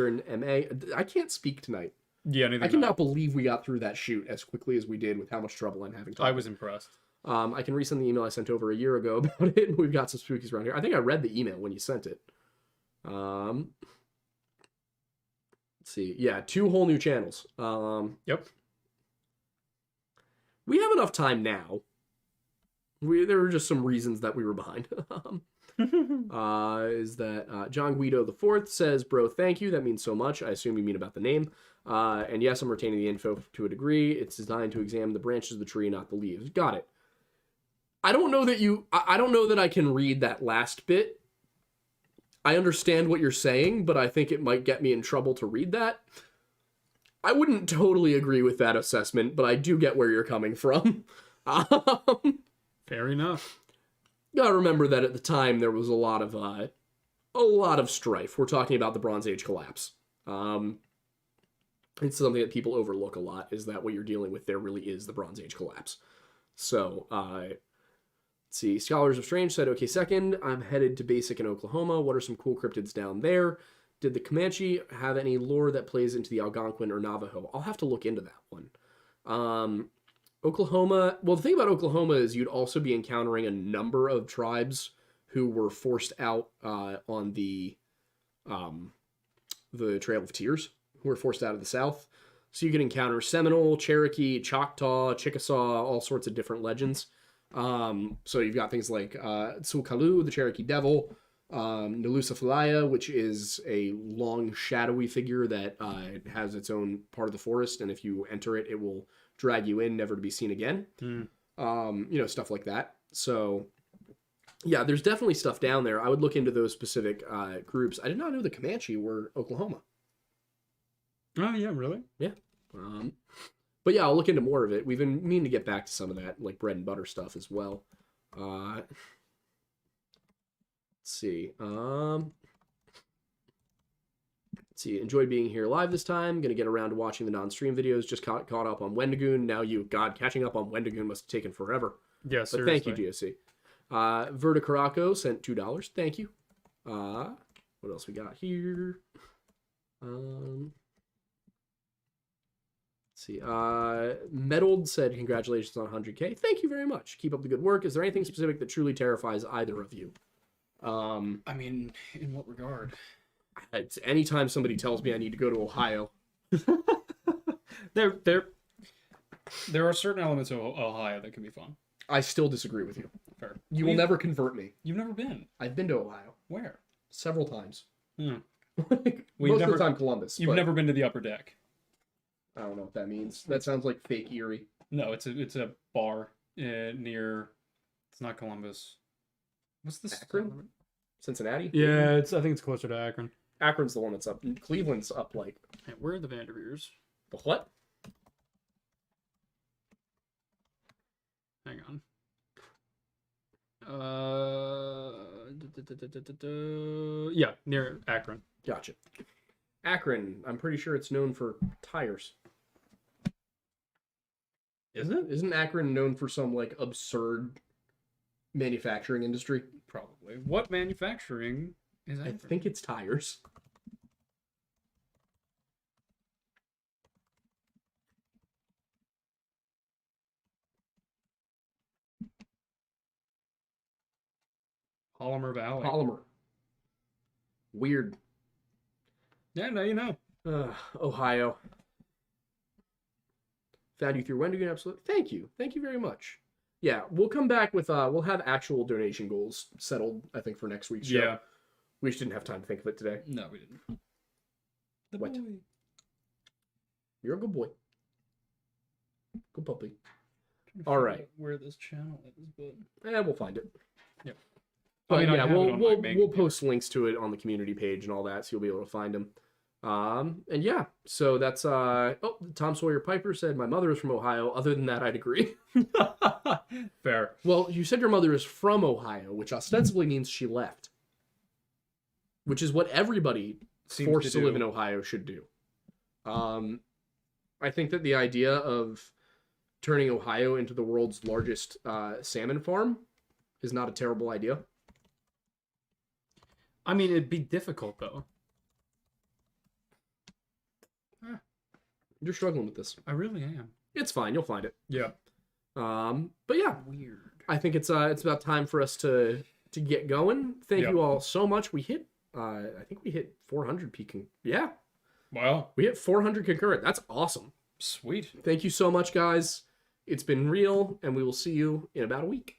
in MA. I can't speak tonight. Yeah, neither I cannot believe we got through that shoot as quickly as we did with how much trouble I'm having. I was impressed. I can resend the email I sent over a year ago about it. We've got some spookies around here. I think I read the email when you sent it. Let's see. Yeah, 2 whole new channels. Yep. We have enough time now. There were just some reasons that we were behind. John Guido the Fourth says, bro, thank you. That means so much. I assume you mean about the name. And yes, I'm retaining the info to a degree. It's designed to examine the branches of the tree, not the leaves. Got it. I don't know that I can read that last bit. I understand what you're saying, but I think it might get me in trouble to read that. I wouldn't totally agree with that assessment, but I do get where you're coming from. Fair enough. Gotta remember that at the time there was a lot of strife. We're talking about the Bronze Age collapse. It's something that people overlook a lot, is that what you're dealing with there really is the Bronze Age collapse. So, let's see. Scholars of Strange said, okay, second, I'm headed to Basic in Oklahoma. What are some cool cryptids down there? Did the Comanche have any lore that plays into the Algonquin or Navajo? I'll have to look into that one. Oklahoma, well, the thing about Oklahoma is you'd also be encountering a number of tribes who were forced out on the Trail of Tears, who were forced out of the South. So you can encounter Seminole, Cherokee, Choctaw, Chickasaw, all sorts of different legends. So you've got things like Tsul'kalu', the Cherokee Devil, Nalusafalaya, which is a long, shadowy figure that has its own part of the forest, and if you enter it, it will drag you in, never to be seen again. Stuff like that. So, yeah, there's definitely stuff down there. I would look into those specific groups. I did not know the Comanche were Oklahoma. Oh, yeah, really? Yeah. But yeah, I'll look into more of it. We've been meaning to get back to some of that, like bread and butter stuff as well. Let's see. Enjoyed being here live this time. Gonna get around to watching the non-stream videos. Just caught up on Wendigoon. Now catching up on Wendigoon must have taken forever. Yeah, but seriously. Thank you, GSC. Verta Caraco sent $2. Thank you. What else we got here? Let's see. Meddled said, congratulations on 100K. Thank you very much. Keep up the good work. Is there anything specific that truly terrifies either of you? I mean, in what regard? It's anytime somebody tells me I need to go to Ohio. There are certain elements of Ohio that can be fun. I still disagree with you. Fair. You will never convert me. You've never been. I've been to Ohio. Where? Several times. Hmm. Most of the time Columbus. You've never been to the Upper Deck. I don't know what that means. That sounds like fake Erie. No, it's a bar near. It's not Columbus. What's this? Akron? Cincinnati? Yeah, I think it's closer to Akron. Akron's the one that's up. Cleveland's up like. Hey, where are the Vanderveers? The what? Hang on. Yeah, near Akron. Gotcha. Akron, I'm pretty sure it's known for tires. Is it? Isn't Akron known for some like absurd manufacturing industry? Probably. What manufacturing is I Akron? think it's tires. Polymer Valley. Polymer. Weird. Yeah, now you know. Ohio. Found you through Wendigo, absolutely. Thank you. Thank you very much. Yeah, we'll come back with we'll have actual donation goals settled, I think, for next week's show. Yeah. We just didn't have time to think of it today. No, we didn't. The What? boy. You're a good boy. Good puppy. Trying to All figure right. out where this channel is, but We'll find it. Yeah. But I mean, I yeah, have it on my main we'll computer. post links to it on the community page and all that, so you'll be able to find them. And yeah, so that's Tom Sawyer Piper said my mother is from Ohio. Other than that, I'd agree. fair. Well, you said your mother is from Ohio, which ostensibly means she left. Which is what everybody Seems forced to live do. in Ohio should do. I think that the idea of turning Ohio into the world's largest salmon farm is not a terrible idea. I mean, it'd be difficult though. You're struggling with this. I really am. It's fine. You'll find it. Yeah. But yeah, Weird. I think it's about time for us to get going. Thank Yeah. you all so much. We hit I think we hit 400 peaking. Yeah, Wow. we hit 400 concurrent. That's awesome. Sweet. Thank you so much, guys. It's been real, and we will see you in about a week.